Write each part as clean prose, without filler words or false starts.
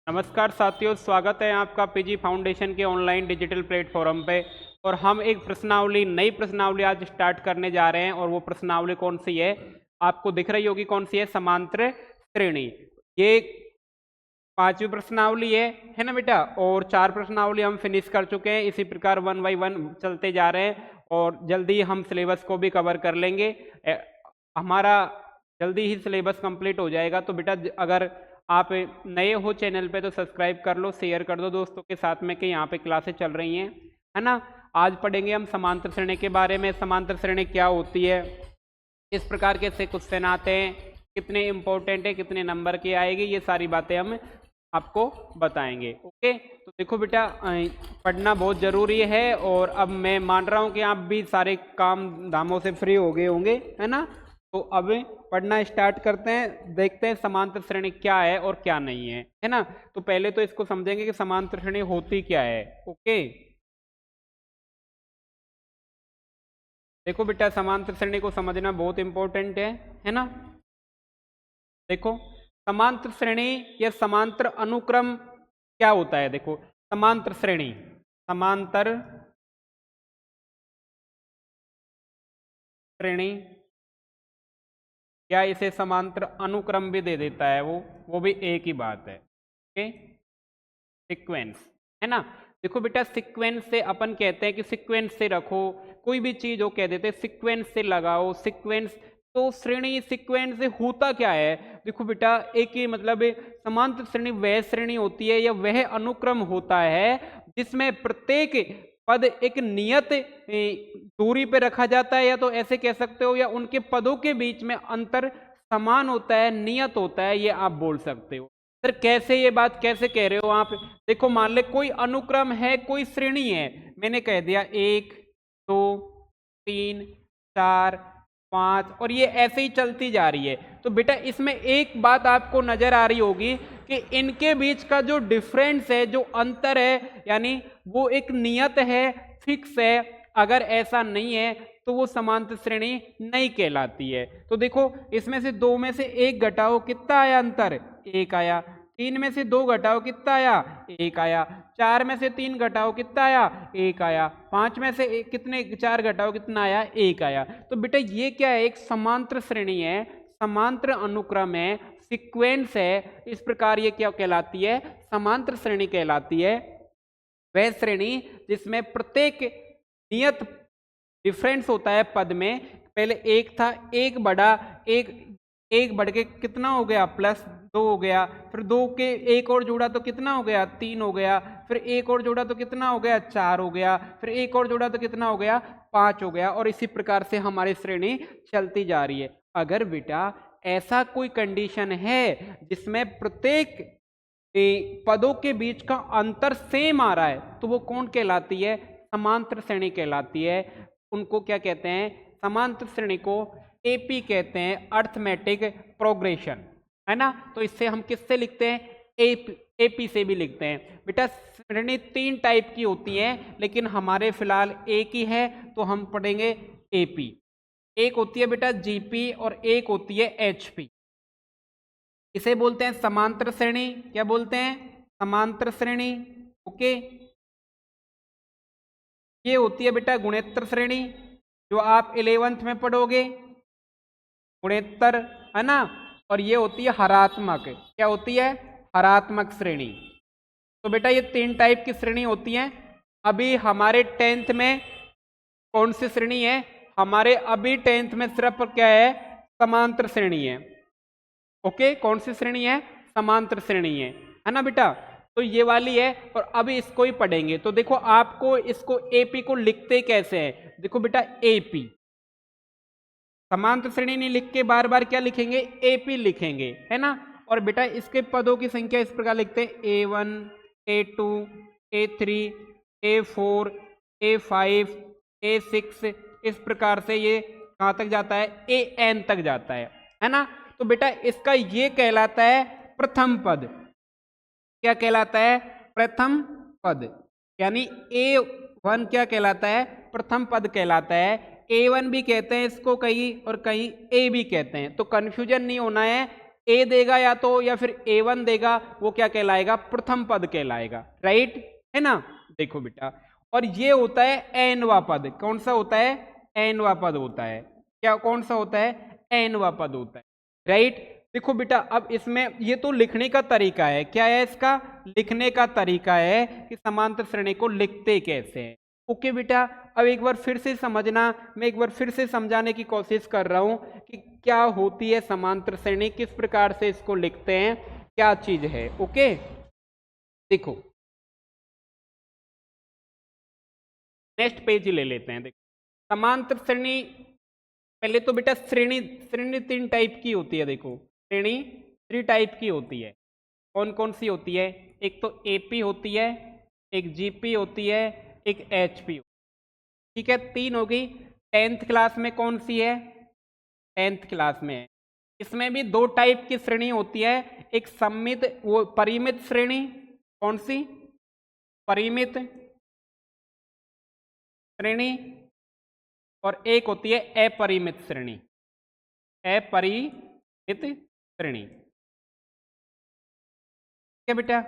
नमस्कार साथियों, स्वागत है आपका पीजी फाउंडेशन के ऑनलाइन डिजिटल प्लेटफॉर्म पे। और हम एक नई प्रश्नावली आज स्टार्ट करने जा रहे हैं। और वो प्रश्नावली कौन सी है, आपको दिख रही होगी कौन सी है, समांतर श्रेणी। ये पांचवी प्रश्नावली है ना बेटा। और 4 प्रश्नावली हम फिनिश कर चुके हैं। इसी प्रकार 1 बाई 1 चलते जा रहे हैं और जल्दी हम सिलेबस को भी कवर कर लेंगे। हमारा जल्दी ही सिलेबस कंप्लीट हो जाएगा। तो बेटा अगर आप नए हो चैनल पे तो सब्सक्राइब कर लो, शेयर कर दो दोस्तों के साथ में कि यहाँ पे क्लासेस चल रही हैं, है ना। आज पढ़ेंगे हम समांतर श्रेणी के बारे में। समांतर श्रेणी क्या होती है, किस प्रकार के से क्वेश्चन आते हैं, कितने इंपॉर्टेंट है, कितने नंबर की आएगी, ये सारी बातें हम आपको बताएंगे। ओके, तो देखो बेटा पढ़ना बहुत ज़रूरी है। और अब मैं मान रहा हूँ कि आप भी सारे काम धामों से फ्री हो गए होंगे, है ना। तो अब पढ़ना स्टार्ट करते हैं, देखते हैं समांतर श्रेणी क्या है और क्या नहीं है ना। तो पहले तो इसको समझेंगे कि समांतर श्रेणी होती क्या है। ओके, देखो बेटा समांतर श्रेणी को समझना बहुत इंपॉर्टेंट है ना। देखो समांतर श्रेणी या समांतर अनुक्रम क्या होता है। देखो समांतर श्रेणी, समांतर श्रेणी या इसे समांतर अनुक्रम भी दे देता है, वो भी एक ही बात है। ओके, सीक्वेंस, है ना। देखो बेटा सीक्वेंस से अपन कहते हैं कि सीक्वेंस से रखो, कोई भी चीज हो कह देते हैं सीक्वेंस से लगाओ, सीक्वेंस। तो श्रेणी सीक्वेंस से होता क्या है। देखो बेटा एक ही मतलब समांतर श्रेणी वह श्रेणी होती है या वह अनुक्रम होता है जिसमें प्रत्येक पद एक नियत दूरी पे रखा जाता है, या तो ऐसे कह सकते हो, या उनके पदों के बीच में अंतर समान होता है, नियत होता है, ये आप बोल सकते हो। सर कैसे, ये बात कैसे कह रहे हो आप। देखो मान ले कोई अनुक्रम है, कोई श्रेणी है, मैंने कह दिया 1 2 3 4 5 और ये ऐसे ही चलती जा रही है। तो बेटा इसमें एक बात आपको नजर आ रही होगी कि इनके बीच का जो डिफरेंस है, जो अंतर है, यानी वो एक नियत है, फिक्स है। अगर ऐसा नहीं है तो वो समांतर श्रेणी नहीं कहलाती है। तो देखो इसमें से 2 में से 1 घटाओ, कितना आया अंतर, 1 आया। 3 में से 2 घटाओ, कितना आया, 1 आया। 4 में से 3 घटाओ, कितना आया, 1 आया। 5 में से कितने 4 घटाओ, कितना आया, 1 आया। तो बेटा ये क्या है, एक समांतर श्रेणी है, समांतर अनुक्रम है, सीक्वेंस है। इस प्रकार ये क्या कहलाती है, समांतर श्रेणी कहलाती है। वह श्रेणी जिसमें प्रत्येक नियत डिफरेंस होता है पद में। पहले 1 था, 1 बढ़ा, एक बढ़ के कितना हो गया, +2 हो गया। फिर 2 के 1 और जोड़ा तो कितना हो गया, 3 हो गया। फिर 1 और जोड़ा तो कितना हो गया, 4 हो गया। फिर 1 और जोड़ा तो कितना हो गया, 5 हो गया। और इसी प्रकार से हमारी श्रेणी चलती जा रही है। अगर बेटा ऐसा कोई कंडीशन है जिसमें प्रत्येक पदों के बीच का अंतर सेम आ रहा है, तो वो कौन कहलाती है, समांतर श्रेणी कहलाती है। उनको क्या कहते हैं, समांतर श्रेणी को एपी कहते हैं, अर्थमेटिक प्रोग्रेशन, है ना। तो इससे हम किससे लिखते हैं, एपी से भी लिखते हैं। बेटा श्रेणी 3 टाइप की होती है, लेकिन हमारे फिलहाल एक ही है, तो हम पढ़ेंगे एपी। एक होती है बेटा जीपी और एक होती है एचपी। इसे बोलते हैं समांतर श्रेणी। क्या बोलते हैं, समांतर श्रेणी। ओके, ये होती है बेटा गुणोत्तर श्रेणी, जो आप 11th में पढ़ोगे, गुणोत्तर, है ना। और ये होती है हरात्मक। क्या होती है, हरात्मक श्रेणी। तो बेटा ये 3 टाइप की श्रेणी होती हैं। अभी हमारे 10th में कौन सी श्रेणी है, हमारे अभी 10th में सिर्फ क्या है, समांतर श्रेणी है। ओके, कौन सी श्रेणी है, समांतर श्रेणी है ना बेटा। तो ये वाली है और अभी इसको ही पढ़ेंगे। तो देखो आपको इसको एपी को लिखते कैसे हैं। देखो बेटा एपी, समांतर श्रेणी नहीं लिख के बार बार क्या लिखेंगे, एपी लिखेंगे, है ना। और बेटा इसके पदों की संख्या इस प्रकार लिखते हैं, A1 A2 A3 A4 A5 A6। इस प्रकार से ये कहाँ तक जाता है, AN तक जाता है ना। तो बेटा इसका ये कहलाता है प्रथम पद। क्या कहलाता है, प्रथम पद। यानी A1 क्या कहलाता है, प्रथम पद कहलाता है। A1 भी कहते हैं इसको कहीं, और कहीं A भी कहते हैं। तो कंफ्यूजन नहीं होना है, ए देगा या तो, या फिर A1 देगा, वो क्या कहलाएगा, प्रथम पद कहलाएगा, राइट है ना। देखो बेटा, और ये होता है एनवा पद। कौन सा होता है, एनवा पद होता है। क्या कौन सा होता है, एनवा पद होता है, राइट। देखो बेटा, अब इसमें ये तो लिखने का तरीका है, क्या है इसका, लिखने का तरीका है कि समांतर श्रेणी को लिखते कैसे हैं। ओके बेटा, अब एक बार फिर से समझना, मैं एक बार फिर से समझाने की कोशिश कर रहा हूं कि क्या होती है समांतर श्रेणी, किस प्रकार से इसको लिखते हैं, क्या चीज है। ओके, देखो नेक्स्ट पेज ले लेते हैं। देखो समांतर श्रेणी, पहले तो बेटा श्रेणी श्रेणी 3 टाइप की होती है। देखो श्रेणी 3 टाइप की होती है। कौन कौन सी होती है, एक तो एपी होती है, एक जीपी होती है, एक एचपी। ठीक है, 3 होगी। 10th क्लास में कौन सी है, 10th क्लास में है। इसमें भी 2 टाइप की श्रेणी होती है, एक सममित, वो परिमित श्रेणी, कौन सी, परिमित श्रेणी, और एक होती है अपरिमित श्रेणी, अपरिमित श्रेणी। ठीक है बेटा,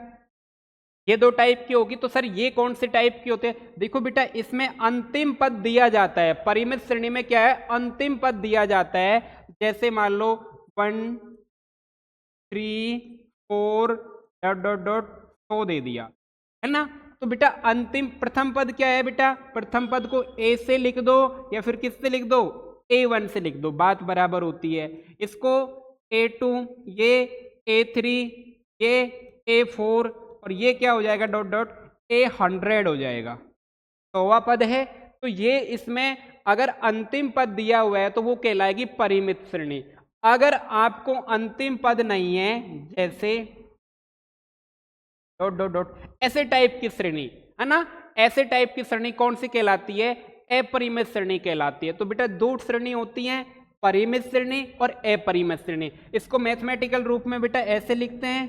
ये 2 टाइप की होगी। तो सर ये कौन से टाइप की होते हैं, देखो बेटा इसमें अंतिम पद दिया जाता है। परिमित श्रेणी में क्या है, अंतिम पद दिया जाता है। जैसे मान लो 1 3 4 डॉट डॉट डॉट 100 दे दिया है ना। तो बेटा अंतिम प्रथम पद क्या है बेटा, प्रथम पद को ए से लिख दो या फिर किससे लिख दो, A1 से लिख दो, बात बराबर होती है। इसको A2, ये A3, ये A4, और ये क्या हो जाएगा, डॉट डॉट A100 हो जाएगा। 100वां पद है, तो ये इसमें अगर अंतिम पद दिया हुआ है तो वो कहलाएगी परिमित श्रेणी। अगर आपको अंतिम पद नहीं है, जैसे डॉट डॉट डॉट, ऐसे टाइप की श्रेणी है ना, ऐसे टाइप की श्रेणी कौन सी कहलाती है, अपरिमित श्रेणी कहलाती है। तो बेटा 2 श्रेणी होती हैं, परिमित श्रेणी और अपरिमित श्रेणी। इसको मैथमेटिकल रूप में बेटा ऐसे लिखते हैं,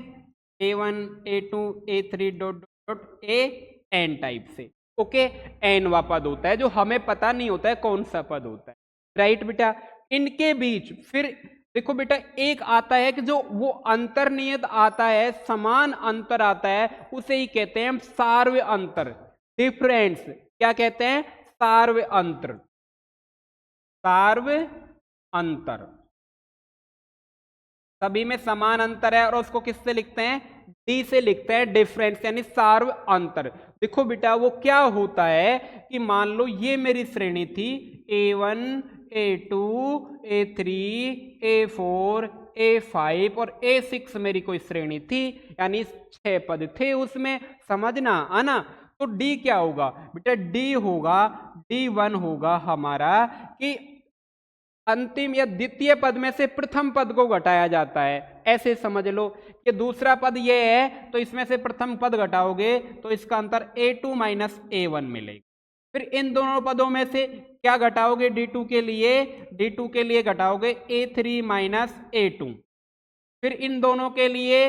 A1 A2 A3 dot dot AN type से। ओके, एनवा पद होता है, जो हमें पता नहीं होता है कौन सा पद होता है, राइट बेटा। इनके बीच फिर देखो बेटा एक आता है कि जो वो अंतर्निहित आता है, समान अंतर आता है, उसे ही कहते हैं हम सार्व अंतर, डिफरेंस। क्या कहते हैं, सार्व अंतर, सार्व अंतर। सभी में समान अंतर है और उसको किससे लिखते हैं, डी से लिखते हैं, डिफरेंस यानी सार्व अंतर। देखो बेटा वो क्या होता है कि मान लो ये मेरी श्रेणी थी A1 A2 A3 A4 A5 और A6 मेरी कोई श्रेणी थी, यानी 6 पद थे उसमें, समझना आना। तो D क्या होगा बेटा, D होगा, D1 होगा हमारा कि अंतिम या द्वितीय पद में से प्रथम पद को घटाया जाता है। ऐसे समझ लो कि दूसरा पद ये है तो इसमें से प्रथम पद घटाओगे तो इसका अंतर A2 माइनस A1 मिलेगा। फिर इन दोनों पदों में से क्या घटाओगे, D2 के लिए, D2 के लिए घटाओगे A3 माइनस A2। फिर इन दोनों के लिए,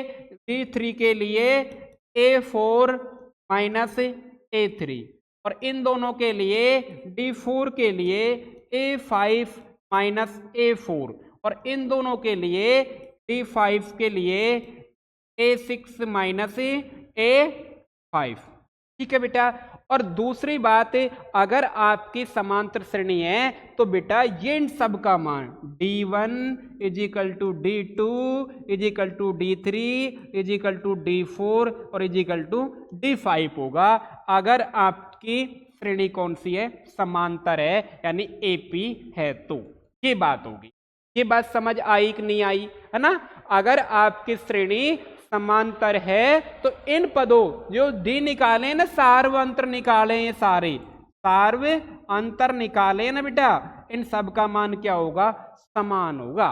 D3 के लिए A4 माइनस A3, और इन दोनों के लिए D4 के लिए A5 माइनस A4, और इन दोनों के लिए D5 के लिए A6 माइनस A5। ठीक है बेटा। और दूसरी बात, अगर आपकी समांतर श्रेणी है तो बेटा ये इन सब का मान D1 is equal to D2 is equal to D3 is equal to D4 और इज इक्वल टू D5 होगा, अगर आपकी श्रेणी कौन सी है, समांतर है, यानी AP है। तो ये बात होगी। ये बात समझ आई कि नहीं आई, है ना। अगर आपकी श्रेणी समांतर है तो इन पदों जो डी निकाले ना, सार्व अंतर निकाले, ये सारे सार्व अंतर निकाले ना बेटा, इन सब का मान क्या होगा, समान होगा।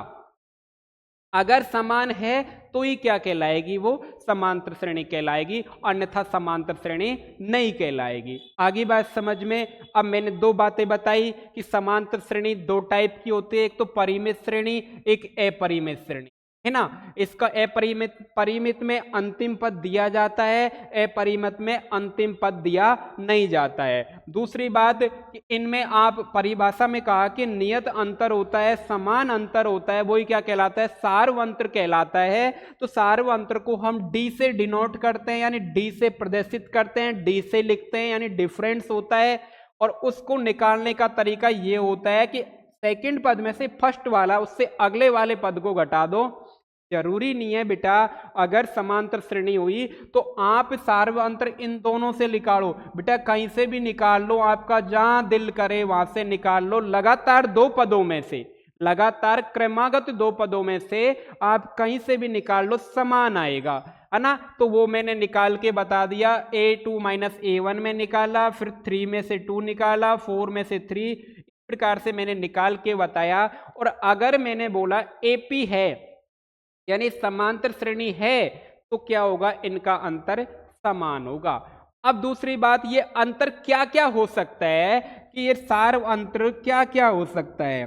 अगर समान है तो ही क्या कहलाएगी, वो समांतर श्रेणी कहलाएगी, अन्यथा समांतर श्रेणी नहीं कहलाएगी। आगे बात समझ में। अब मैंने 2 बातें बताई कि समांतर श्रेणी 2 टाइप की होती है, एक तो परिमित श्रेणी, एक अपरिमित श्रेणी, है ना। इसका अपरिमित परिमित में अंतिम पद दिया जाता है, अपरिमित में अंतिम पद दिया नहीं जाता है। दूसरी बात कि इनमें आप परिभाषा में कहा कि नियत अंतर होता है, समान अंतर होता है, वही क्या कहलाता है, सार्वअंतर कहलाता है। तो सार्वअंतर को हम डी से डिनोट करते हैं, यानी डी से प्रदर्शित करते हैं, डी से लिखते हैं, यानी डिफरेंस होता है। और उसको निकालने का तरीका ये होता है कि सेकंड पद में से फर्स्ट वाला उससे अगले वाले पद को घटा दो। जरूरी नहीं है बेटा, अगर समांतर श्रेणी हुई तो आप सार्वअंतर इन दोनों से निकालो, बेटा कहीं से भी निकाल लो, आपका जहां दिल करे वहां से निकाल लो। लगातार दो पदों में से, लगातार क्रमागत दो पदों में से आप कहीं से भी निकाल लो, समान आएगा, है ना। तो वो मैंने निकाल के बता दिया। a2 माइनस a1 में निकाला, फिर 3 में से 2 निकाला, 4 में से 3, इस प्रकार से मैंने निकाल के बताया। और अगर मैंने बोला AP है यानी समांतर श्रेणी है, तो क्या होगा, इनका अंतर समान होगा। अब दूसरी बात, ये अंतर क्या क्या हो सकता है, कि ये सार्व अंतर क्या क्या हो सकता है,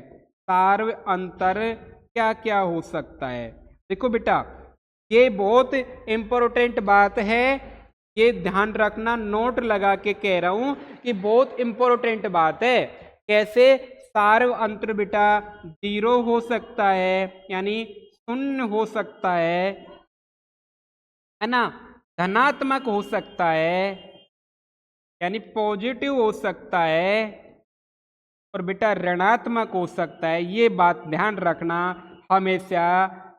सार्व अंतर क्या क्या हो सकता है। देखो बेटा, ये बहुत इंपॉर्टेंट बात है, ये ध्यान रखना, नोट लगा के कह रहा हूं कि बहुत इंपॉर्टेंट बात है। कैसे, सार्व अंतर बेटा 0 हो सकता है, यानी शून्य हो सकता है ना, धनात्मक हो सकता है यानी पॉजिटिव हो सकता है, और बेटा ऋणात्मक हो सकता है। ये बात ध्यान रखना हमेशा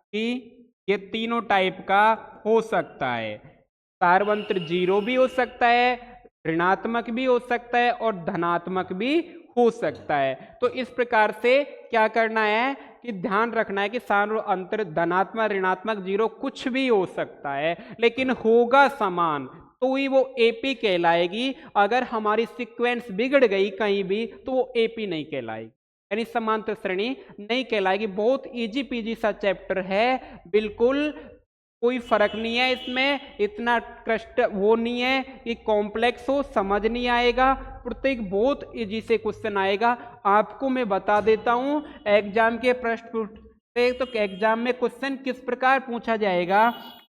कि ये तीनों टाइप का हो सकता है। सार्वंत्र 0 भी हो सकता है, ऋणात्मक भी हो सकता है, और धनात्मक भी हो सकता है। तो इस प्रकार से क्या करना है कि ध्यान रखना है कि सार्व अंतर धनात्मक, ऋणात्मक, 0 कुछ भी हो सकता है, लेकिन होगा समान, तो ही वो AP कहलाएगी। अगर हमारी सीक्वेंस बिगड़ गई कहीं भी तो वो AP नहीं कहलाएगी, यानी समांतर श्रेणी नहीं कहलाएगी। बहुत इजी पीजी सा चैप्टर है, बिल्कुल कोई फर्क नहीं है इसमें, इतना कष्ट वो नहीं है कि कॉम्प्लेक्स हो, समझ नहीं आएगा। प्रत्येक बहुत इजी से क्वेश्चन आएगा। आपको मैं बता देता हूं एग्जाम के प्रश्न से, तो एग्जाम में क्वेश्चन किस प्रकार पूछा जाएगा।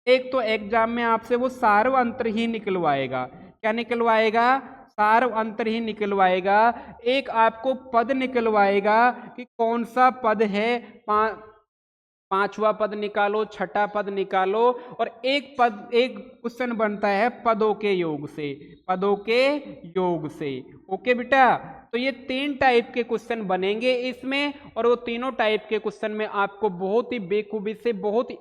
एक तो एग्जाम में आपसे वो सार्व अंतर ही निकलवाएगा। क्या निकलवाएगा, सार्व अंतर ही निकलवाएगा। एक आपको पद निकलवाएगा कि कौन सा पद है, पांचवा पद निकालो, छठा पद निकालो, और एक पद, एक क्वेश्चन बनता है पदों के योग से, पदों के योग से। ओके बेटा, तो ये 3 टाइप के क्वेश्चन बनेंगे इसमें, और वो तीनों टाइप के क्वेश्चन में आपको बहुत ही बेखूबी से, बहुत ही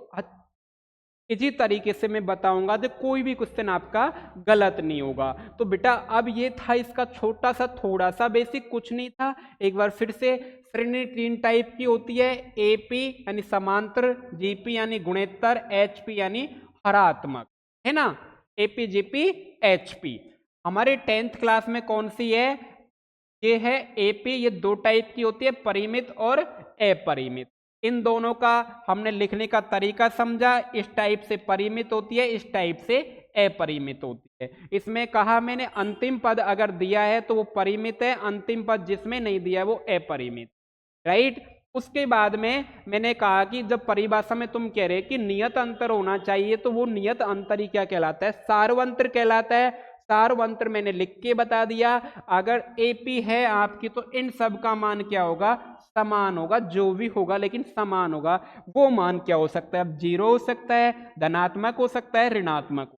इसी तरीके से मैं बताऊंगा, तो कोई भी क्वेश्चन आपका गलत नहीं होगा। तो बेटा अब ये था इसका छोटा सा, थोड़ा सा बेसिक, कुछ नहीं था। एक बार फिर से, श्रेणी 3 टाइप की होती है, AP यानी समांतर, GP यानी गुणेत्तर, HP यानी हरात्मक, है ना। AP, GP, HP हमारे 10th क्लास में कौन सी है, ये है AP। ये 2 टाइप की होती है, परिमित और अपरिमित। इन दोनों का हमने लिखने का तरीका समझा, इस टाइप से परिमित होती है, इस टाइप से अपरिमित होती है। इसमें कहा मैंने अंतिम पद अगर दिया है तो वो परिमित है, अंतिम पद जिसमें नहीं दिया है वो अपरिमित, राइट। उसके बाद में मैंने कहा कि जब परिभाषा में तुम कह रहे कि नियत अंतर होना चाहिए, तो वो नियत अंतर ही क्या कहलाता है, सार्वंतर कहलाता है। सार्वंतर मैंने लिख के बता दिया। अगर AP है आपकी तो इन सब का मान क्या होगा, समान होगा, जो भी होगा लेकिन समान होगा। वो मान क्या हो सकता है, अब 0 हो सकता है, धनात्मक हो सकता है, ऋणात्मक,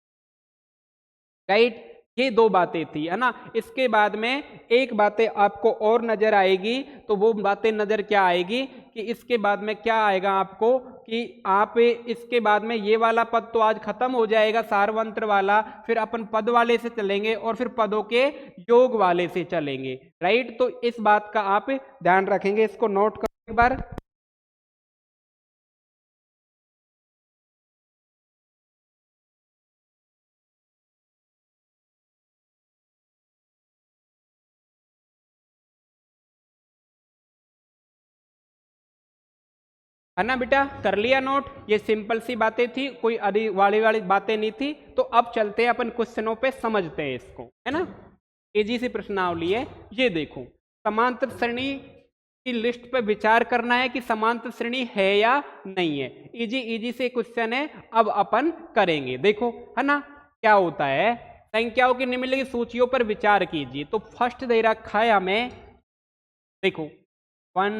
राइट। ये 2 बातें थी, है ना। इसके बाद में एक बातें आपको और नजर आएगी, तो वो बातें नजर क्या आएगी कि इसके बाद में क्या आएगा आपको, कि आप इसके बाद में ये वाला पद तो आज खत्म हो जाएगा, सार्वंत्र वाला, फिर अपन पद वाले से चलेंगे और फिर पदों के योग वाले से चलेंगे, राइट। तो इस बात का आप ध्यान रखेंगे, इसको नोट करो एक बार। है ना बेटा, कर लिया नोट। ये सिंपल सी बातें थी, कोई अभी वाली वाली बातें नहीं थी। तो अब चलते हैं अपन क्वेश्चनों पे, समझते हैं इसको, है ना। इजी सी प्रश्नावली है, ये देखो। समांतर श्रेणी की लिस्ट पर विचार करना है कि समांतर श्रेणी है या नहीं है। इजी इजी से क्वेश्चन है, अब अपन करेंगे। देखो है ना क्या होता है, संख्याओं की निम्नलिखित सूचियों पर विचार कीजिए। तो फर्स्ट दे रखा है हमें, देखो 1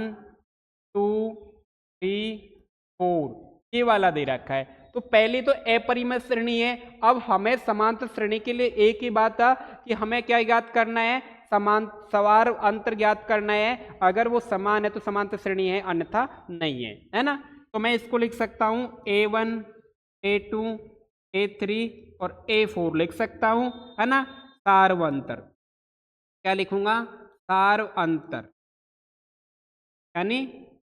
2 3 4 ये वाला दे रखा है। तो पहली तो अपरिमेय श्रेणी है। अब हमें समांतर श्रेणी के लिए एक ही बात है कि हमें क्या ज्ञात करना है, समान सवार अंतर ज्ञात करना है। अगर वो समान है तो समांतर श्रेणी है, अन्यथा नहीं है ना। तो मैं इसको लिख सकता हूं A1 A2 A3 और A4 लिख सकता हूं, है ना। सार्व अंतर क्या लिखूंगा, सार्व अंतर यानी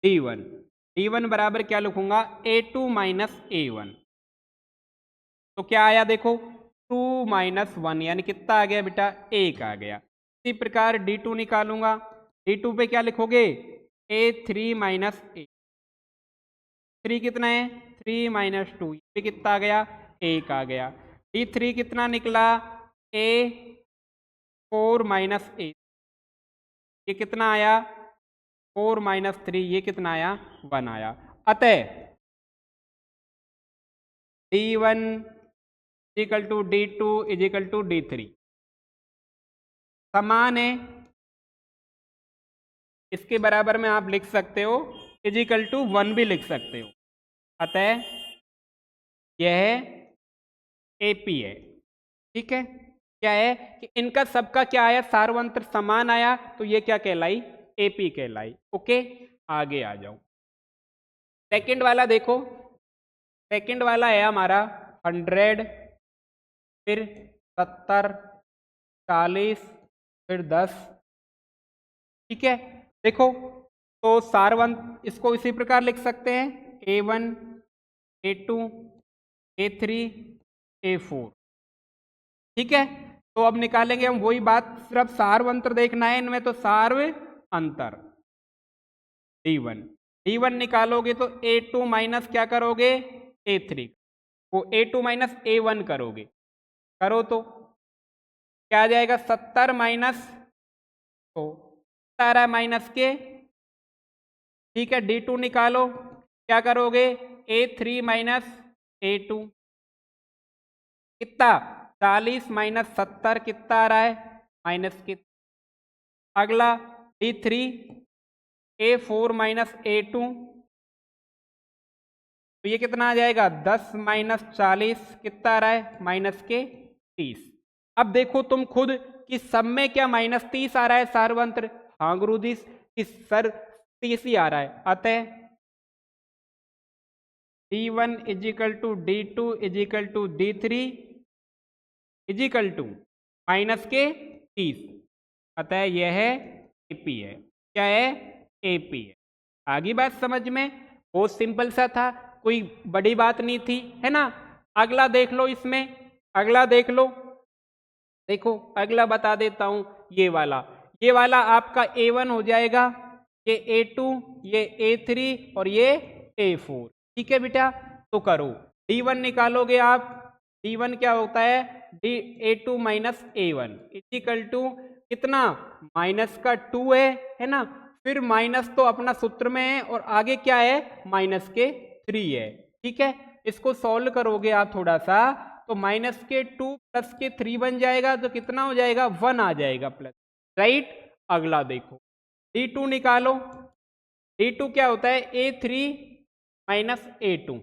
D1 बराबर क्या लिखूंगा, A2 माइनस A1। तो क्या आया देखो 2 माइनस 1 यानी कितना आ गया बेटा, 1 आ गया। इसी प्रकार D2 निकालूंगा, D2 पे क्या लिखोगे, A3 माइनस A3 कितना है 3 माइनस 2, ये कितना आ गया, 1 आ गया। D3 कितना निकला, A4 माइनस A, ये कितना आया 4 माइनस 3, ये कितना आया 1 आया। अतः D1 is equal to D2 is equal to D3 समान है। इसके बराबर में आप लिख सकते हो इजिकल टू 1 भी लिख सकते हो। अतः यह AP है। ठीक है, क्या है कि इनका सबका क्या आया, सार्वंत्र समान आया, तो ये क्या कहलाई, AP कहलाई। ओके, आगे आ जाओ। सेकंड वाला देखो, सेकंड वाला है हमारा 100, फिर 70, 40, फिर 10। ठीक है, देखो तो सारवंत इसको इसी प्रकार लिख सकते हैं A1 A2 A3 A4। ठीक है, तो अब निकालेंगे हम वही बात, सिर्फ सार्व अंतर देखना है इनमें, तो सार्व अंतर D1 निकालोगे तो A2 माइनस क्या करोगे, A3, वो A2 माइनस A1 करोगे, करो तो क्या आ जाएगा, 70 माइनस, तो 17 माइनस के। ठीक है, D2 निकालो, क्या करोगे, A3 माइनस A2 कितना, 40 माइनस 70 कितना आ रहा है, माइनस के। अगला D3 A4 माइनस A2, तो ये कितना आ जाएगा, 10 माइनस 40 कितना आ रहा है, माइनस के 30। अब देखो तुम खुद कि सब में क्या माइनस 30 आ रहा है सार्वंत्र, हाँ गुरुजी इस सर 30 ही आ रहा है। अतः D1 is equal to D2 is equal to D3 equal to minus के 30। अतः यह है AP है। क्या है, AP है। आगे बात समझ में, बहुत सिंपल सा था, कोई बड़ी बात नहीं थी, है ना। अगला देख लो, इसमें अगला देख लो, देखो अगला बता देता हूं, ये वाला आपका A1 हो जाएगा, ये A2, ये A3 और ये A4। ठीक है बेटा, तो करो D1 निकालोगे आप, D1 क्या होता है, A2 minus A1 equal to कितना, माइनस का 2 है ना, फिर माइनस तो अपना सूत्र में है और आगे क्या है, माइनस के 3 है। ठीक है, इसको सॉल्व करोगे आप थोड़ा सा, तो माइनस के 2 प्लस के 3 बन जाएगा, तो कितना हो जाएगा, 1 आ जाएगा प्लस, राइट। अगला देखो D2 निकालो, D2 क्या होता है, A3 माइनस A2,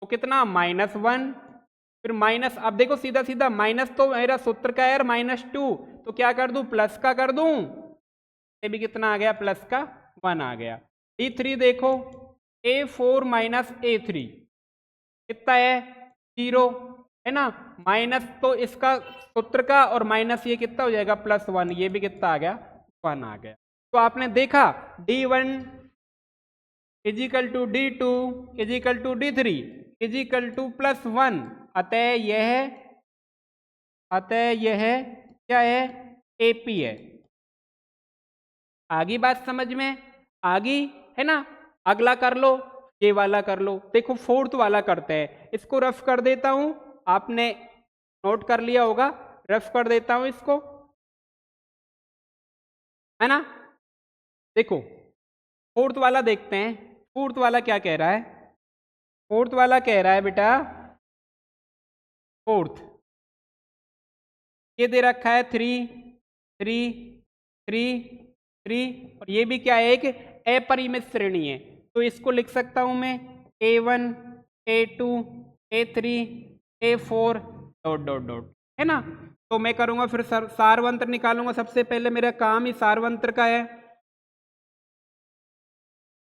तो कितना, -1, फिर माइनस, अब देखो सीधा सीधा माइनस तो मेरा सूत्र का है -2, तो क्या कर दूं, प्लस का कर दूं, ये भी कितना आ गया, प्लस का 1 आ गया। D3 देखो, A4 माइनस A3 कितना है, 0, है ना, माइनस तो इसका सूत्र का और माइनस ये कितना हो जाएगा, +1, ये भी कितना आ गया, 1 आ गया। तो आपने देखा D1 is equal to D2 is equal to D3 equal to +1। अतः यह क्या है, AP है। आगे बात समझ में आगी, है ना। अगला कर लो, ये वाला कर लो, देखो फोर्थ वाला करते हैं, इसको रफ कर देता हूं, आपने नोट कर लिया होगा, रफ कर देता हूं इसको, है ना। देखो फोर्थ वाला देखते हैं, फोर्थ वाला क्या कह रहा है। फोर्थ वाला कह रहा है बेटा, फोर्थ ये दे रखा है 3 3 3 3 और ये भी क्या है, एक अपरिमित श्रेणी है। तो इसको लिख सकता हूं मैं A1 A2 A3 A4 dot dot dot, है ना। तो मैं करूंगा फिर सारवंत्र निकालूंगा। सबसे पहले मेरा काम ही सारवंत्र का है।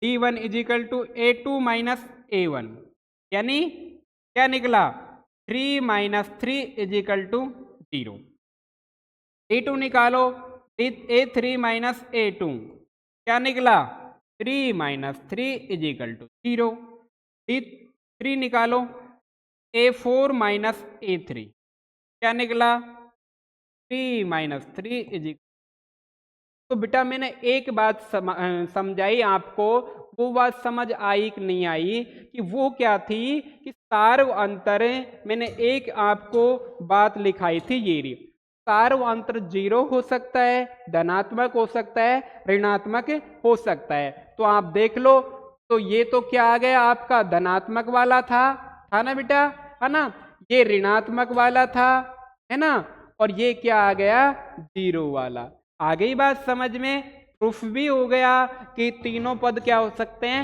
D1 is equal to A2 minus A1, यानी क्या निकला 3 minus 3 is equal to 0। A2 निकालो, A3 माइनस A2 क्या निकला 3 minus 3 is equal to 0। D3 निकालो, A4 माइनस A3 क्या निकला 3 माइनस 3 इज इक्वल। तो बेटा मैंने एक बात समझाई आपको, वो बात समझ आई कि नहीं आई, कि वो क्या थी कि सार्व अंतर, मैंने एक आपको बात लिखाई थी ये रही, सार्व अंतर 0 हो सकता है, धनात्मक हो सकता है, ऋणात्मक हो सकता है। तो आप देख लो, तो ये तो क्या आ गया आपका धनात्मक वाला था ना बेटा, है ना, ये ऋणात्मक वाला था, है ना, और ये क्या आ गया 0 वाला। आ गई बात समझ में। प्रूफ भी हो गया कि तीनों पद क्या हो सकते हैं,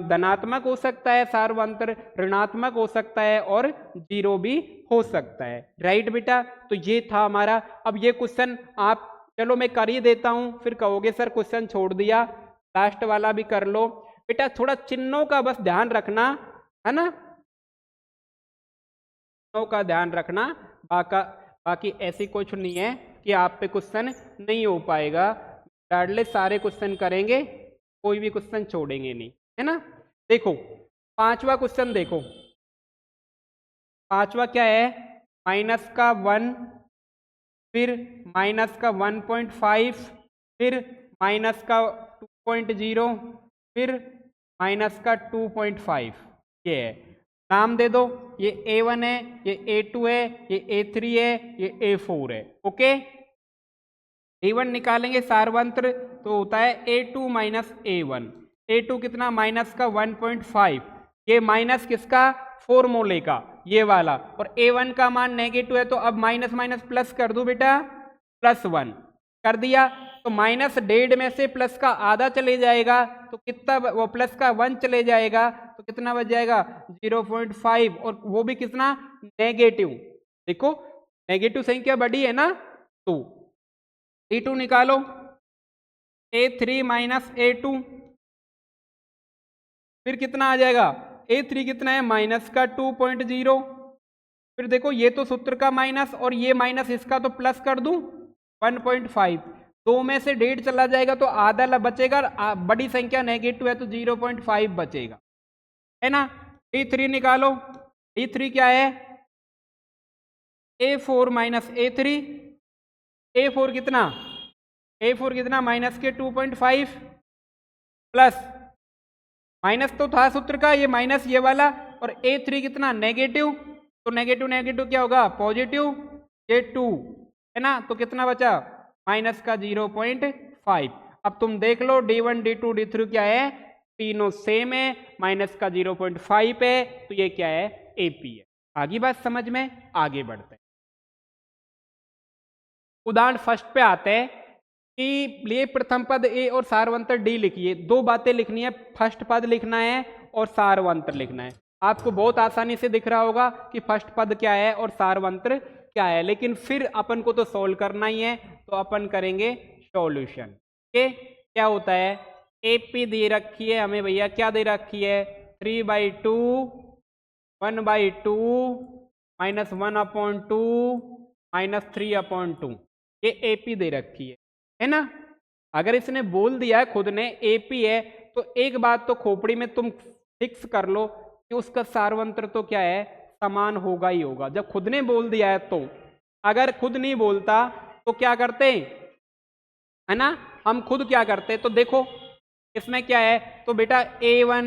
धनात्मक हो सकता है सार्वंतर, ऋणात्मक हो सकता है और 0 भी हो सकता है। राइट बेटा, तो ये था हमारा। अब ये क्वेश्चन आप, चलो मैं कर ही देता हूं, फिर कहोगे सर क्वेश्चन छोड़ दिया। लास्ट वाला भी कर लो बेटा, थोड़ा चिन्हों का बस ध्यान रखना, है ना, चिन्हों का ध्यान रखना। बाकी ऐसी कुछ नहीं है कि आप पे क्वेश्चन नहीं हो पाएगा, डाडले सारे क्वेश्चन करेंगे, कोई भी क्वेश्चन छोड़ेंगे नहीं, है ना। देखो पांचवा क्वेश्चन देखो, पांचवा क्या है, माइनस का 1, फिर माइनस का 1.5, फिर माइनस का 2.0, फिर माइनस का 2.5, ये है। नाम दे दो, ये A1 है, ये A2 है, ये A3 है, ये A4 है। ओके, A1 निकालेंगे सार्वंत्र तो होता है A2 माइनस A1। A2 कितना, माइनस का 1.5, ये माइनस किसका, फॉर्मूले का, ये वाला, और A1 का मान नेगेटिव है, तो अब माइनस माइनस प्लस कर दो बेटा, +1 कर दिया। तो माइनस 1.5 में से प्लस का आधा चले जाएगा, तो कितना, वो प्लस का 1 चले जाएगा, तो कितना बच जाएगा 0.5, और वो भी कितना नेगेटिव। देखो नेगेटिव संख्या बड़ी है ना, तो A2 निकालो, A3 माइनस A2, फिर कितना आ जाएगा, A3 कितना है, माइनस का 2.0, फिर देखो ये तो सूत्र का माइनस और ये माइनस इसका, तो प्लस कर दूं 1.5, 2 में से 1.5 चला जाएगा तो आधा बचेगा, बड़ी संख्या नेगेटिव है तो 0.5 बचेगा, है ना। D3 निकालो, D3 क्या है, A4 माइनस A3, A4 कितना, A4 कितना, माइनस के 2.5 प्लस माइनस तो था सूत्र का, ये माइनस ये वाला, और A3 कितना नेगेटिव, तो नेगेटिव नेगेटिव क्या होगा पॉजिटिव, ये 2 है ना, तो कितना बचा माइनस का 0.5। अब तुम देख लो D1 D2 D3 क्या है, तीनों सेम है, माइनस का 0.5 है, तो ये क्या है AP है। आगे बात समझ में, आगे बढ़ते हैं। उदाहरण फर्स्ट पे आते हैं कि लिए प्रथम पद A और सारवंतर D लिखिए। दो बातें लिखनी है, फर्स्ट पद लिखना है और सारवंतर लिखना है। आपको बहुत आसानी से दिख रहा होगा कि फर्स्ट पद क्या है और सारवंतर क्या है, लेकिन फिर अपन को तो सॉल्व करना ही है, तो अपन करेंगे सॉल्यूशन। ओके, क्या होता है, AP दे रखी है हमें भैया, क्या दे रखी है 3/2, 1/2, -1/2, -3/2, ये AP दे रखी है ना। अगर इसने बोल दिया है खुद ने AP है, तो एक बात तो खोपड़ी में तुम फिक्स कर लो कि उसका सार्वंत्र तो क्या है, समान होगा ही होगा, जब खुद ने बोल दिया है तो। अगर खुद नहीं बोलता तो क्या करते, है ना, हम खुद क्या करते, तो देखो इसमें क्या है, तो बेटा A1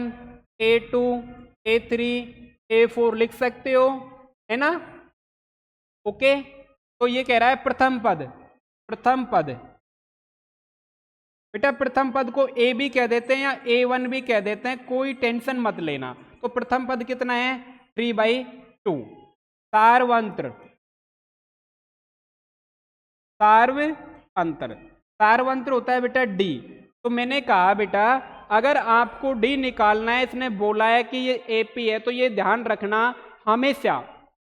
A2 A3 A4 लिख सकते हो, है ना। ओके, तो ये कह रहा है प्रथम पद, प्रथम पद बेटा प्रथम पद को ए भी कह देते हैं या A1 भी कह देते हैं, कोई टेंशन मत लेना। तो प्रथम पद कितना है 3/2। सार्वंत्र, सार्वंत्र, सार्वंत्र होता है बेटा D। तो मैंने कहा बेटा अगर आपको D निकालना है, इसने बोला है कि ये AP है, तो ये ध्यान रखना हमेशा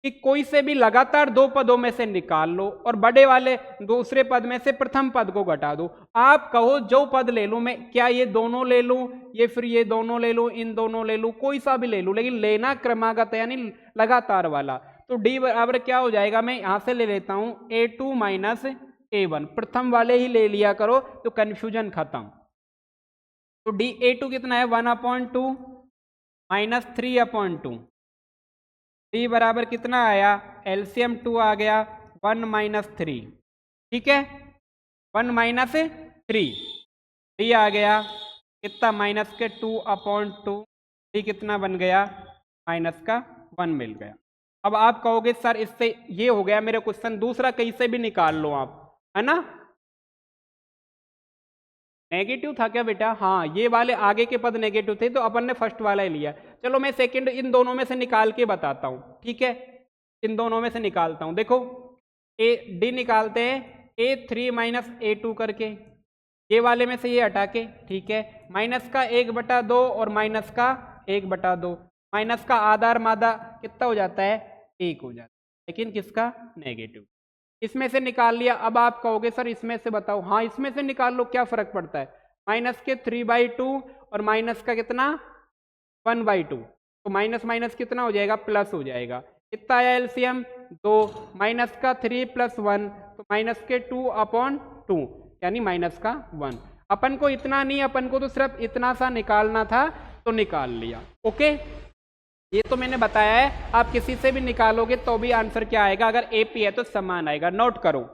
कि कोई से भी लगातार दो पदों में से निकाल लो और बड़े वाले दूसरे पद में से प्रथम पद को घटा दो। आप कहो जो पद ले लूं मैं, क्या ये दोनों ले लूं, ये फिर ये दोनों ले लूं, इन दोनों ले लूं, कोई सा भी ले लूं, लेकिन लेना क्रमागत यानी लगातार वाला। तो D बराबर क्या हो जाएगा, मैं यहां से ले लेता हूं A2 माइनस A1, प्रथम वाले ही ले लिया करो तो कंफ्यूजन खत्म। तो A2 कितना है 1/2 माइनस 3/2। D बराबर कितना आया, एलसीएम 2 आ गया 1 माइनस 3, ठीक है 1 माइनस 3, D आ गया कितना माइनस के 2/2, D कितना बन गया माइनस का 1 मिल गया। अब आप कहोगे सर इससे ये हो गया मेरे क्वेश्चन, दूसरा कहीं से भी निकाल लो आप, है ना। नेगेटिव था क्या बेटा, हाँ ये वाले आगे के पद नेगेटिव थे तो अपन ने फर्स्ट वाला ही लिया। चलो मैं सेकंड इन दोनों में से निकाल के बताता हूं, ठीक है इन दोनों में से निकालता हूं। देखो D निकालते हैं A3 माइनस A2 करके, ये वाले में से ये हटा के, ठीक है माइनस का 1/2 और माइनस का 1/2, माइनस का आधार मादा कितना हो जाता है 1 हो जाता है, लेकिन किसका नेगेटिव। इसमें से निकाल लिया। अब आप कहोगे सर इसमें से बताओ, हाँ इसमें से निकाल लो क्या फर्क पड़ता है, माइनस के 3/2 और माइनस का कितना 1/2, तो माइनस माइनस कितना हो जाएगा प्लस हो जाएगा। कितना आया एलसीएम 2, माइनस का 3 + 1 तो माइनस के 2/2 यानी माइनस का 1। अपन को इतना नहीं, अपन को तो सिर्फ इतना सा निकालना था तो निकाल लिया। ओके ये तो मैंने बताया है, आप किसी से भी निकालोगे तो भी आंसर क्या आएगा, अगर एपी है तो समान आएगा, नोट करो।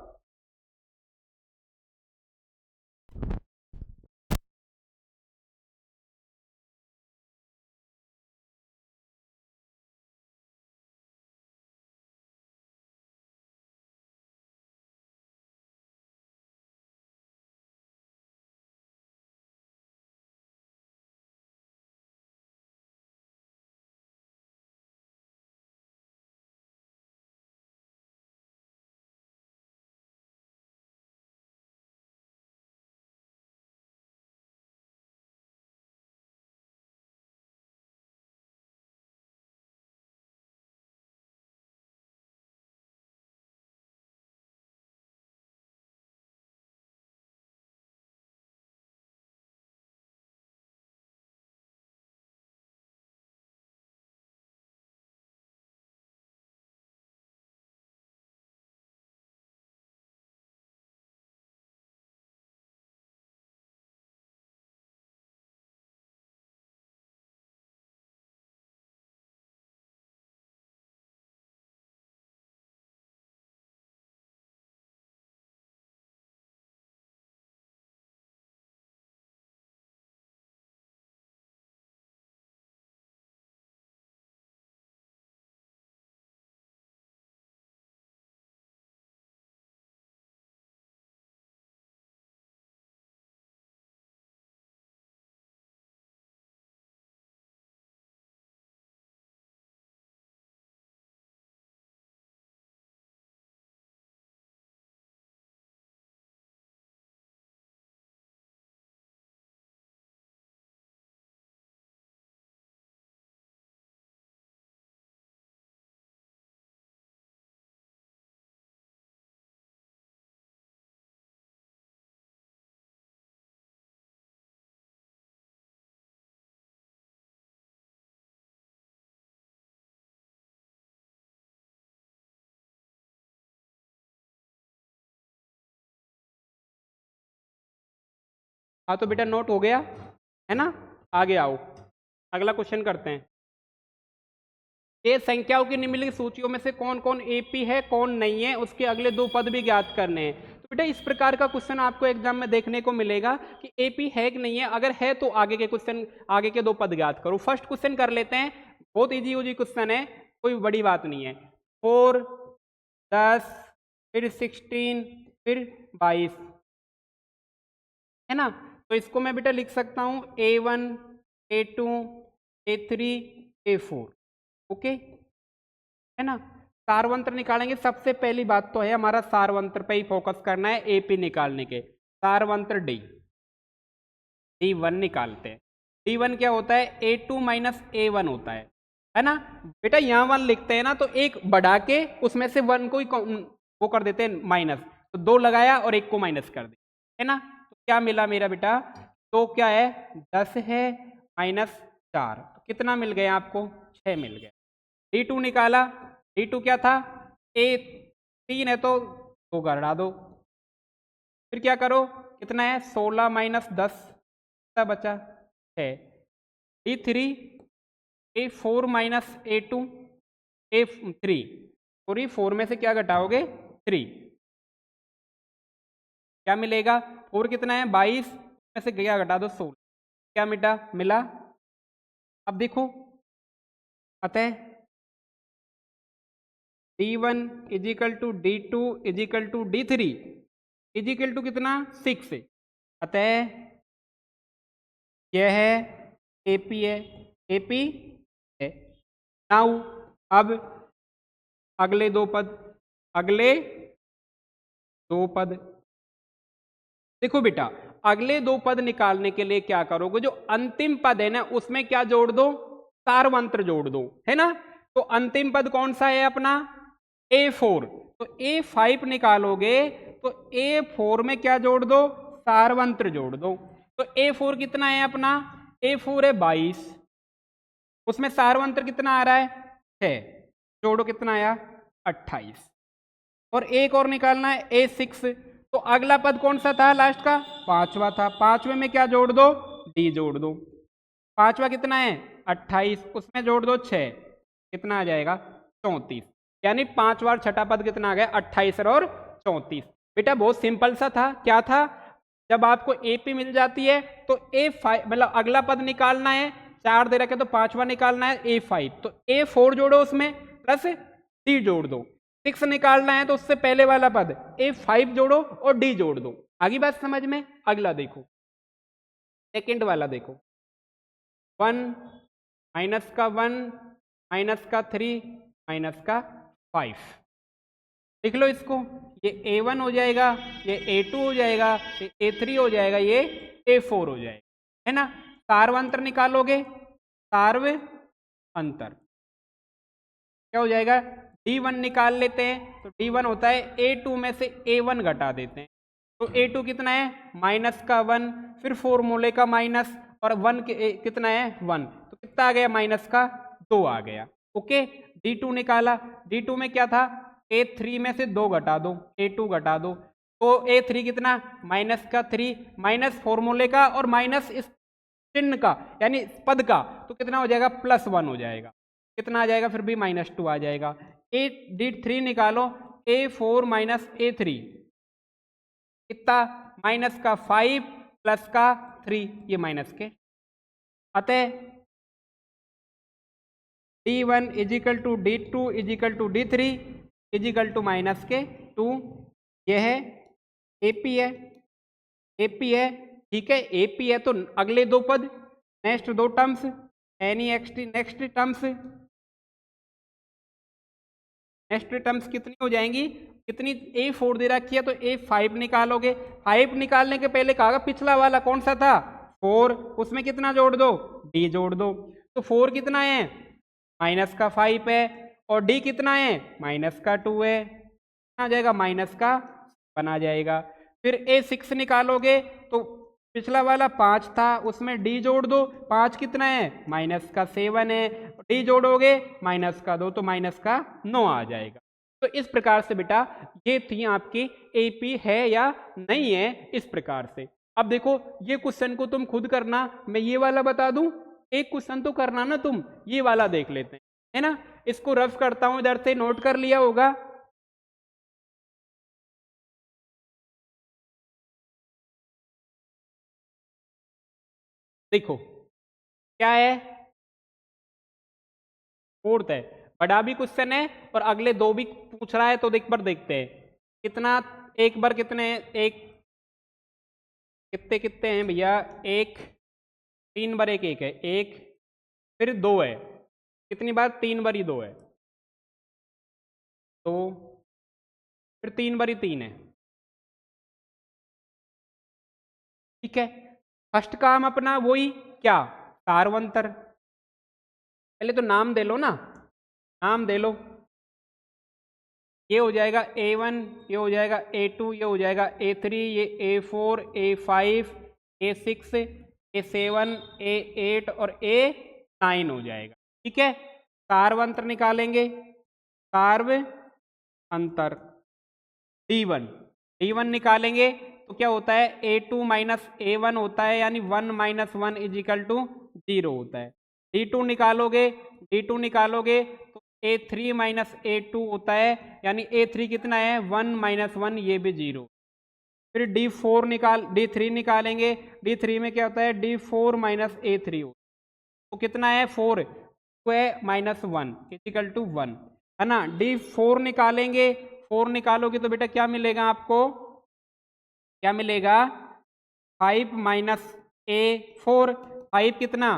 हाँ तो बेटा नोट हो गया है ना, आगे आओ अगला क्वेश्चन करते हैं। ये संख्याओं की निम्नलिखित सूचियों में से कौन कौन एपी है कौन नहीं है, उसके अगले दो पद भी ज्ञात करने हैं। तो बेटा इस प्रकार का क्वेश्चन आपको एग्जाम में देखने को मिलेगा कि एपी है कि नहीं है, अगर है तो आगे के क्वेश्चन आगे के दो पद ज्ञात करो। फर्स्ट क्वेश्चन कर लेते हैं, बहुत इजी क्वेश्चन है, कोई बड़ी बात नहीं है। 4, 10 फिर 16 फिर 22 है ना, तो इसको मैं बेटा लिख सकता हूँ A1 A2 A3 A4, okay, है ना। सारवंत्र निकालेंगे, सबसे पहली बात तो है हमारा सारवंत्र पे ही फोकस करना है, एपी निकालने के। सारवंत्र D1 निकालते हैं। D1 क्या होता है, A2 माइनस A1 होता है ना बेटा। यहाँ 1 लिखते हैं ना, तो एक बढ़ा के उसमें से 1 को ही वो कर देते हैं माइनस, तो 2 लगाया और 1 को माइनस कर दिया, है ना। तो क्या मिला मेरा बेटा, तो क्या है 10 है माइनस 4, तो कितना मिल गया आपको, 6 मिल गया। D2 निकाला, D2 क्या था, A3 है तो 2 घटा दो, फिर क्या करो, कितना है 16 माइनस 10 बचा है। D3 A4 minus A2 A3, और ये 4 में से क्या घटाओगे 3, क्या मिलेगा 4 कितना है 22 में से क्या घटा दो 16, क्या मिला। अब देखो, अतः D1 is equal to D2 is equal to D3 equal to कितना 6 है, अतः यह है AP है, AP है। नाउ अब अगले दो पद देखो बेटा, अगले दो पद निकालने के लिए क्या करोगे, जो अंतिम पद है ना उसमें क्या जोड़ दो, सारवंत्र जोड़ दो, है ना। तो अंतिम पद कौन सा है अपना A4, तो A5 निकालोगे तो A4 में क्या जोड़ दो, सारवंत्र जोड़ दो। तो A4 कितना है अपना, A4 है 22, उसमें सारवंत्र कितना आ रहा है 6, जोड़ो कितना आया 28, और एक और निकालना है A6, तो अगला पद कौन सा था लास्ट का, 5वां था, 5वें में क्या जोड़ दो, D जोड़ दो, 5वां कितना है 28, उसमें जोड़ दो 6, कितना आ जाएगा 34, यानी 5 बार छठा पद कितना आ गया 28 और 34। बेटा बहुत सिंपल सा था, क्या था, जब आपको AP मिल जाती है तो A5 मतलब अगला पद निकालना है, 4 दे रखे तो 5वां निकालना है A5, तो A4 जोड़ो उसमें प्लस D जोड़ दो, 6 निकालना है तो उससे पहले वाला पद A5 जोड़ो और D जोड़ दो। आगे बात समझ में। अगला देखो, सेकंड वाला देखो, 1 माइनस का 1 माइनस का 3 माइनस का 5, लिख लो इसको, ये A1 हो जाएगा, ये A2 हो जाएगा, ये A3 हो जाएगा, ये A4 हो जाएगा, है ना। सारवंत्र निकालोगे, सार्व अंतर क्या हो जाएगा, D1 निकाल लेते हैं, तो D1 होता है A2 में से A1 घटा देते हैं, तो A2 कितना है माइनस का 1, फिर फॉर्मूले का माइनस, और 1 कितना है 1, तो कितना आ गया माइनस का 2 आ गया, ओके। D2 निकाला, D2 में क्या था, A3 में से 2 घटा दो, A2 घटा दो, तो A3 कितना माइनस का 3, माइनस फॉर्मूले का और माइनस इस चिन्ह का यानी पद का, तो कितना हो जाएगा +1 हो जाएगा, कितना आ जाएगा फिर भी -2 आ जाएगा। D3 निकालो, A4 माइनस A3 कितना माइनस का 5 प्लस का 3, ये माइनस के, अतः D1 is equal to D2 is equal to D3 equal to minus के 2, यह है AP है, AP है, ठीक है। AP है तो अगले दो पद, नेक्स्ट दो टर्म्स, नेक्स्ट टर्म्स कितनी हो जाएंगी, कितनी A4 दे रखी है तो A5 निकालोगे, 5 निकालने के पहले कहा पिछला वाला कौन सा था 4, उसमें कितना जोड़ दो D जोड़ दो, तो 4 कितना है माइनस का 5 है, और D कितना है माइनस का 2 है, आ जाएगा माइनस का 1 आ जाएगा। फिर A6 निकालोगे तो पिछला वाला 5 था, उसमें D जोड़ दो, 5 कितना है माइनस का 7 है, D जोड़ोगे माइनस का 2 तो माइनस का 9 आ जाएगा। तो इस प्रकार से बेटा ये थी आपकी AP है या नहीं है, इस प्रकार से। अब देखो ये क्वेश्चन को तुम खुद करना, मैं ये वाला बता दूं, एक क्वेश्चन तो करना ना तुम, ये वाला देख लेते हैं, है ना। इसको रफ करता हूं, इधर से नोट कर लिया होगा। देखो क्या है, 4th है, बड़ा भी क्वेश्चन है और अगले दो भी पूछ रहा है, तो एक बार देखते हैं कितना, एक बार कितने, एक कितने कितने हैं भैया, एक, 3 बार एक एक है, एक, फिर 2 है, कितनी बार, 3 बार ही 2 है, तो फिर 3 बार ही 3 है। ठीक है, फर्स्ट काम अपना वही क्या, सारवंतर। पहले तो नाम दे लो ना, नाम दे लो। ये हो जाएगा A1, ये हो जाएगा A2, ये हो जाएगा A3, ये A4, A5, A6, A7, A8 और A9 हो जाएगा। ठीक है, सारवंतर निकालेंगे, सार्व अंतर D1 निकालेंगे तो क्या होता है, A2 माइनस A1 होता है, यानी 1 माइनस 1 इज इक्वल टू 0 होता है। D2 निकालोगे तो A3 माइनस A2 होता है, यानी A3 कितना है, 1 माइनस 1, ये भी 0। फिर D3 निकालेंगे, D3 में क्या होता है, D4 माइनस A3 हो, तो कितना है, 4, तो है माइनस 1 इक्वल टू 1, है ना। D4 निकालेंगे, 4 निकालोगे तो बेटा क्या मिलेगा आपको, क्या मिलेगा, 5 माइनस A4, 5 कितना,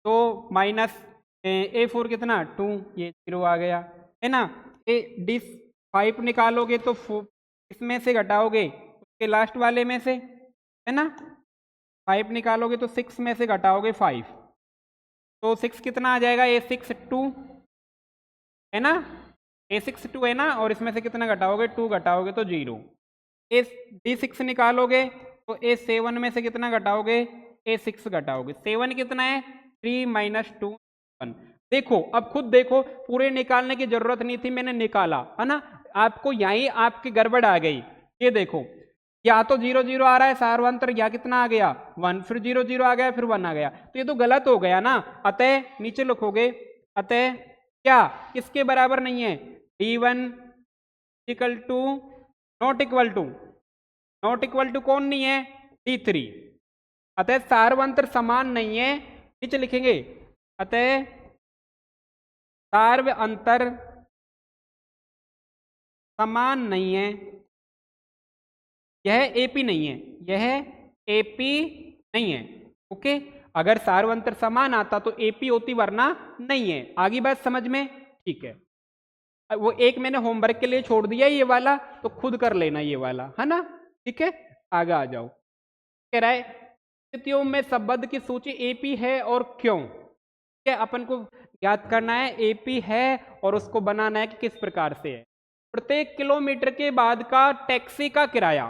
2 माइनस A4 कितना, 2, ये 0 आ गया, है ना। D5 निकालोगे तो इसमें से घटाओगे उसके लास्ट वाले में से, है ना। 5 निकालोगे तो 6 में से घटाओगे 5, तो 6 कितना आ जाएगा, A6 2, है ना, A6 2 है ना, और इसमें से कितना घटाओगे, 2 घटाओगे तो 0। D6 निकालोगे तो A7 में से कितना घटाओगे, A6 घटाओगे, 7 कितना है, 3 माइनस 2 1। देखो अब खुद देखो, पूरे निकालने की जरूरत नहीं थी, मैंने निकाला, है ना। आपको यहीं आपकी गड़बड़ आ गई। ये देखो, या तो 0 0 आ रहा है सारवंतर, या कितना आ गया, 1, फिर 0 0 आ गया, फिर 1 आ गया, तो ये तो गलत हो गया ना। अतः नीचे लिखोगे, अतः क्या किसके बराबर नहीं है, D1 equal to, not equal to, not equal to कौन नहीं है, D3। अतः सार्वंतर समान नहीं है, नीचे लिखेंगे, अतः सार्व अंतर समान नहीं है, यह AP नहीं है, यह AP नहीं है। ओके, अगर सार्वंतर समान आता तो AP होती, वरना नहीं है। आगे बात समझ में, ठीक है। वो एक मैंने होमवर्क के लिए छोड़ दिया ये वाला, तो खुद कर लेना ये वाला, है ना। ठीक है, आगे आ जाओ। कह रहा है स्थितियों में शब्द की सूची AP है और क्यों, क्या अपन को याद करना है, AP है और उसको बनाना है कि किस प्रकार से है। प्रत्येक किलोमीटर के बाद का टैक्सी का किराया,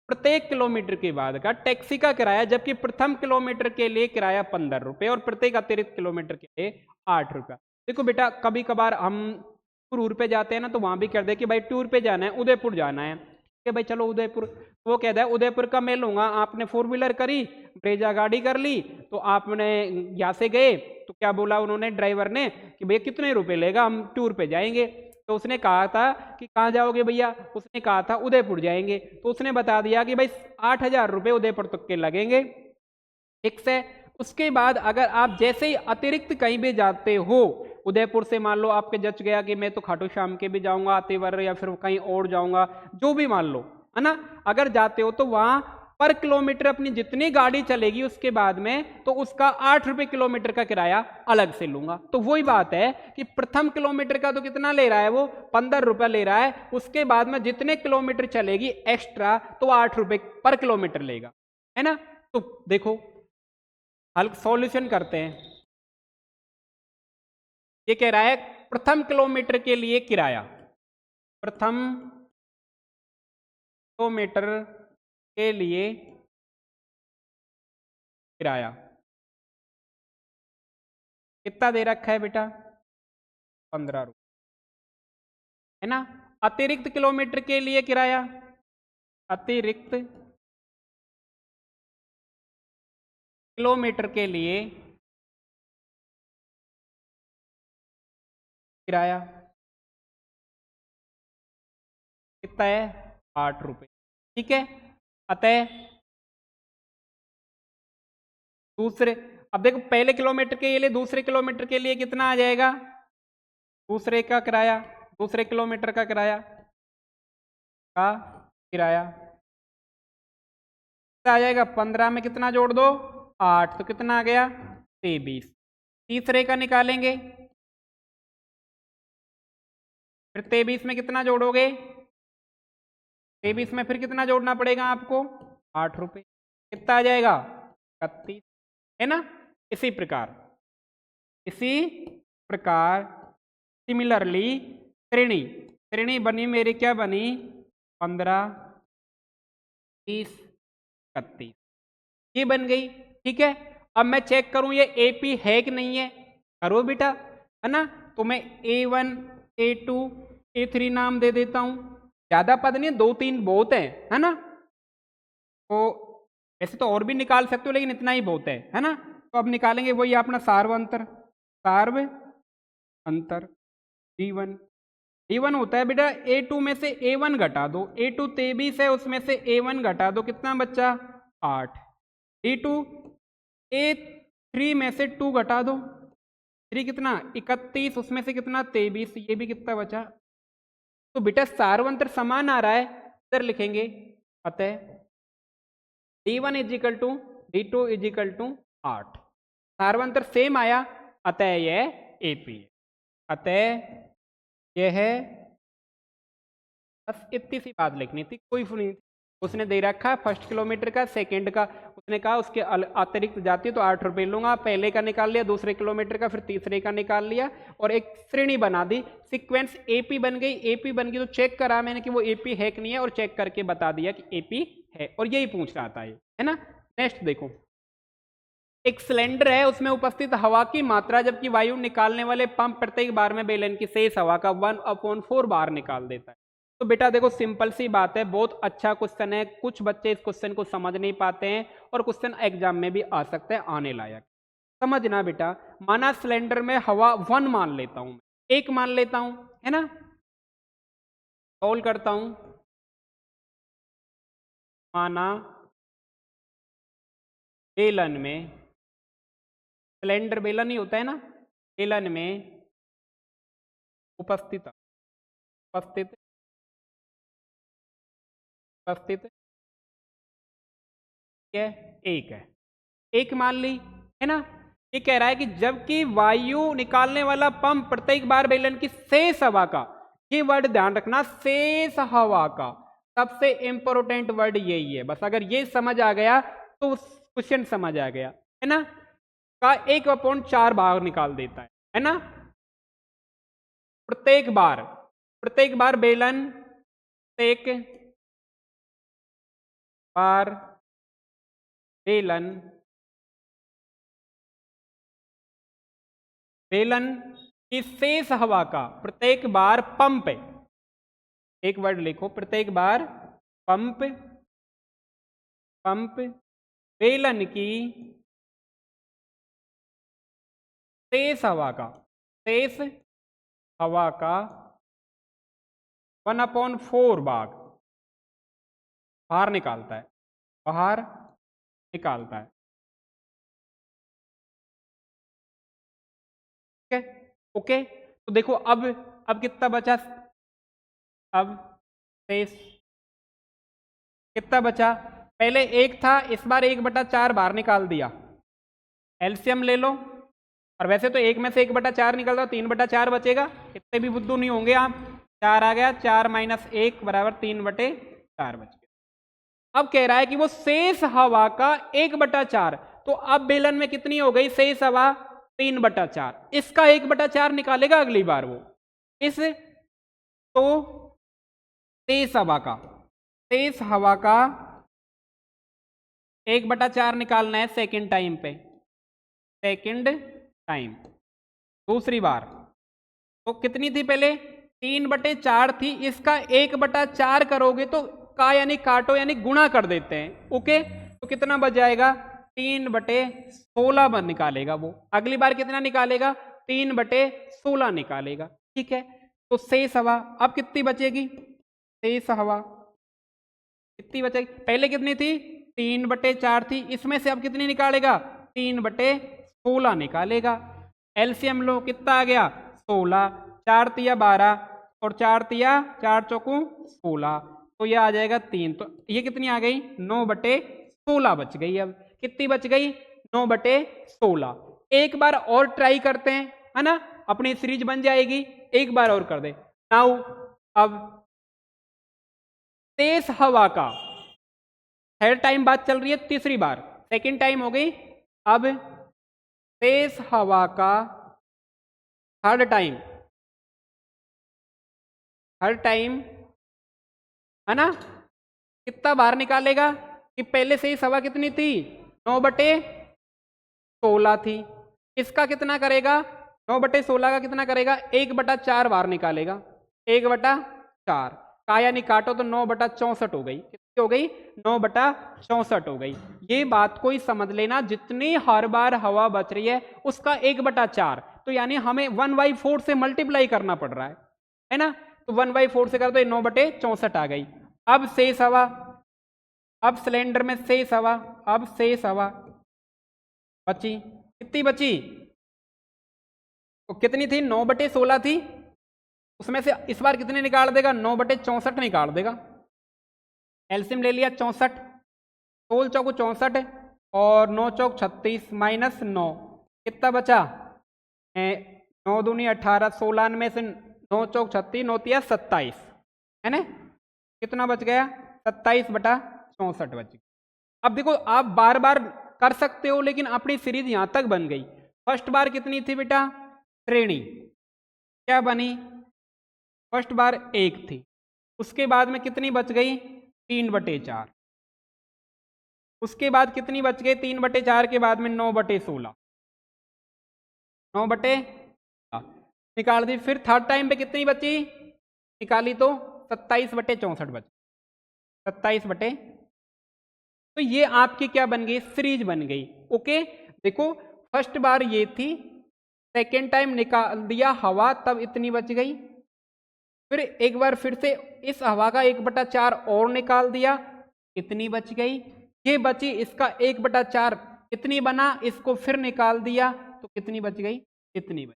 प्रत्येक किलोमीटर के बाद का टैक्सी का किराया, जबकि प्रथम किलोमीटर के लिए किराया 15 रुपये और प्रत्येक अतिरिक्त किलोमीटर के लिए 8 रुपया। देखो बेटा, कभी कभार हम टूर पे जाते हैं ना, तो वहां भी कर दे कि भाई टूर पे जाना है, उदयपुर जाना है, कि भाई चलो उदयपुर, वो कहता है उदयपुर का मैं लूंगा, आपने 4 व्हीलर करी, ब्रेजा गाड़ी कर ली, तो आपने यहाँ से गए, तो क्या बोला उन्होंने, ड्राइवर ने, कि भैया कितने रुपए लेगा, हम टूर पे जाएंगे। तो उसने कहा था कि कहाँ जाओगे भैया, उसने कहा था उदयपुर जाएंगे, तो उसने बता दिया कि भाई 8,000 रुपये उदयपुर तक के लगेंगे। ठीक से, उसके बाद अगर आप जैसे ही अतिरिक्त कहीं भी जाते हो, उदयपुर से मान लो आपके जच गया कि मैं तो खाटू श्याम के भी जाऊंगा तेवर, या फिर कहीं और जाऊंगा, जो भी मान लो, है ना। अगर जाते हो तो वहां पर किलोमीटर अपनी जितनी गाड़ी चलेगी उसके बाद में, तो उसका 8 रुपये किलोमीटर का किराया अलग से लूंगा। तो वही बात है कि प्रथम किलोमीटर का तो कितना ले रहा है वो, 15 रुपया ले रहा है, उसके बाद में जितने किलोमीटर चलेगी एक्स्ट्रा, तो 8 रुपये पर किलोमीटर लेगा, है ना। तो देखो, हल सॉल्यूशन करते हैं। ये कह रहा है प्रथम किलोमीटर के लिए किराया, प्रथम किलोमीटर के लिए किराया कितना दे रखा है बेटा, 15 रुपये, है ना। अतिरिक्त किलोमीटर के लिए किराया, अतिरिक्त किलोमीटर के लिए किराया कितना है, 8 रुपये। ठीक है, अतः दूसरे, अब देखो पहले किलोमीटर के लिए, दूसरे किलोमीटर के लिए कितना आ जाएगा, दूसरे का किराया, दूसरे किलोमीटर का किराया आ जाएगा 15 में कितना जोड़ दो 8, तो कितना आ गया 23। तीसरे का निकालेंगे, फिर 23 में कितना जोड़ोगे, 23 में फिर कितना जोड़ना पड़ेगा आपको 8 रुपये, कितना आ जाएगा 31, है ना। इसी प्रकार सिमिलरली श्रेणी बनी मेरी, क्या बनी 15, 30, 31, ये बन गई। ठीक है, अब मैं चेक करूं ये एपी है कि नहीं है, करो बेटा, है ना। तो मैं A1, A2, A3 नाम दे देता हूं, ज्यादा पद नहीं, 2-3 बहुत है ना। तो ऐसे तो और भी निकाल सकते हो, लेकिन इतना ही बहुत है ना। तो अब निकालेंगे वही अपना सार्व अंतर D1 होता है बेटा A2 में से A1 घटा दो, A2 23 है, उसमें से A1 घटा दो, कितना बच्चा 8। D2 A3 में से 2 घटा दो, 3 कितना 31, उसमें से कितना 23, ये भी कितना बचा। तो बेटा सार्वंतर समान आ रहा है, इधर लिखेंगे, अतः D1 is equal to D2 is equal to 8, सार्वंतर सेम आया, अतः यह AP है, अतः यह है। बस इतनी सी बात लिखनी थी, कोई नहीं। उसने दे रखा फर्स्ट किलोमीटर का, सेकंड का, उसने कहा उसके अतिरिक्त जाती है तो 8 रुपये लूंगा, पहले का निकाल लिया, दूसरे किलोमीटर का, फिर तीसरे का निकाल लिया, और एक श्रेणी बना दी, सीक्वेंस एपी बन गई। एपी बन गई तो चेक करा मैंने कि वो एपी है कि नहीं है, और चेक करके बता दिया कि एपी है, और यही पूछ रहा था ये, है ना। नेक्स्ट देखो, एक सिलेंडर है, उसमें उपस्थित हवा की मात्रा जबकि वायु निकालने वाले पंप प्रत्येक बार में बेलन की शेष हवा का 1/4 बार निकाल देता है। तो बेटा देखो सिंपल सी बात है, बहुत अच्छा क्वेश्चन है, कुछ बच्चे इस क्वेश्चन को समझ नहीं पाते हैं, और क्वेश्चन एग्जाम में भी आ सकता है, आने लायक। समझना बेटा, माना सिलेंडर में हवा 1 मान लेता हूं, 1 मान लेता हूं, है ना। सॉल्व करता हूं, माना बेलन में, सिलेंडर बेलन ही होता है ना, बेलन में उपस्थित है, एक मान ली, है ना। ये कह रहा है कि जबकि वायु निकालने वाला पंप प्रत्येक बार बेलन की शेष हवा का, ये वर्ड ध्यान रखना, शेष हवा का सबसे इंपॉर्टेंट वर्ड यही है, बस अगर ये समझ आ गया तो क्वेश्चन समझ आ गया, है ना, का 1/4 बार निकाल देता है ना। प्रत्येक बार बेलन, प्रत्येक बार बेलन की शेष हवा का, प्रत्येक बार पंप, एक वर्ड लिखो, प्रत्येक बार पंप बेलन की शेष हवा का 1/4 बाहर निकालता है, ओके। तो देखो अब कितना बचा, अब शेष कितना बचा, पहले 1 था, इस बार 1/4 बाहर निकाल दिया, एलसीएम ले लो, और वैसे तो 1 में से 1/4 निकल दो, 3/4 बचेगा, इतने भी बुद्धू नहीं होंगे आप, 4 आ गया, 4 - 1 बराबर 3/4 बच गया। अब कह रहा है कि वो शेष हवा का 1/4, तो अब बेलन में कितनी हो गई शेष हवा 3/4, इसका 1/4 निकालेगा अगली बार वो, इस तो शेष हवा का 1/4 निकालना है सेकंड टाइम, दूसरी बार, तो कितनी थी पहले 3/4 थी, इसका 1/4 करोगे तो का यानी काटो यानी गुणा कर देते हैं, ओके। तो कितना बच जाएगा 3/16 निकालेगा वो, अगली बार कितना निकालेगा 3/16 निकालेगा, ठीक है। तो शेष हवा अब कितनी बचेगी, शेष हवा कितनी बचेगी, पहले कितनी थी 3/4 थी, इसमें से अब कितनी निकालेगा 3/16 निकालेगा, एलसीएम लो, कितना आ गया 16, 4 तिया 12 और 4 तिया 4 चौकू 16, तो यह आ जाएगा 3, तो ये कितनी आ गई 9/16, 16 बच गई। अब कितनी बच गई? 9/16। एक बार और ट्राई करते हैं, है ना, अपनी सीरीज बन जाएगी। एक बार और कर दे नाउ। अब तेज हवा का थर्ड टाइम बात चल रही है, तीसरी बार, सेकंड टाइम हो गई। अब तेज हवा का थर्ड टाइम है ना, कितना बाहर निकालेगा? कि पहले से ही हवा कितनी थी? 9/16 थी। इसका कितना करेगा? 9/16 का कितना करेगा? 1/4 बाहर निकालेगा। 1/4 का यानी काटो तो 9/64 हो गई। कितनी हो गई? 9/64 हो गई। ये बात को ही समझ लेना, जितनी हर बार हवा बच रही है उसका 1/4, तो यानी हमें 1/4 से मल्टीप्लाई करना पड़ रहा है ना। तो 1/4 से कर दो, 9/64 आ गई। अब शेष हवा, अब सिलेंडर में शेष हवा, अब शेष हवा बची, कितनी बची? तो कितनी थी? 9/16 थी। उसमें से इस बार कितने निकाल देगा? 9/64 निकाल देगा। एलसीएम ले लिया 64, 16 चौको 64 और 9 चौक 36 माइनस 9, कितना बचा? 9 दूनी 18, 16 में से 9 चौक 36, 9 तिया 27, है ना। कितना बच गया? 27/64 बच गया। अब देखो आप बार बार कर सकते हो, लेकिन अपनी सीरीज यहां तक बन गई। फर्स्ट बार कितनी थी बेटा? श्रेणी क्या बनी? फर्स्ट बार 1 थी, उसके बाद में कितनी बच गई? 3/4। उसके बाद कितनी बच गई? 3/4 के बाद में 9/16, 9/16 निकाल दी। फिर थर्ड टाइम पे कितनी बची? निकाली तो 27/64 बची, 27 तो ये आपकी क्या बन गई? सीरीज बन गई। ओके, देखो फर्स्ट बार ये थी, सेकेंड टाइम निकाल दिया हवा, तब इतनी बच गई। फिर एक बार फिर से इस हवा का 1/4 और निकाल दिया, इतनी बच गई। ये बची, इसका 1/4 इतनी बना, इसको फिर निकाल दिया तो कितनी बच गई? इतनी बच।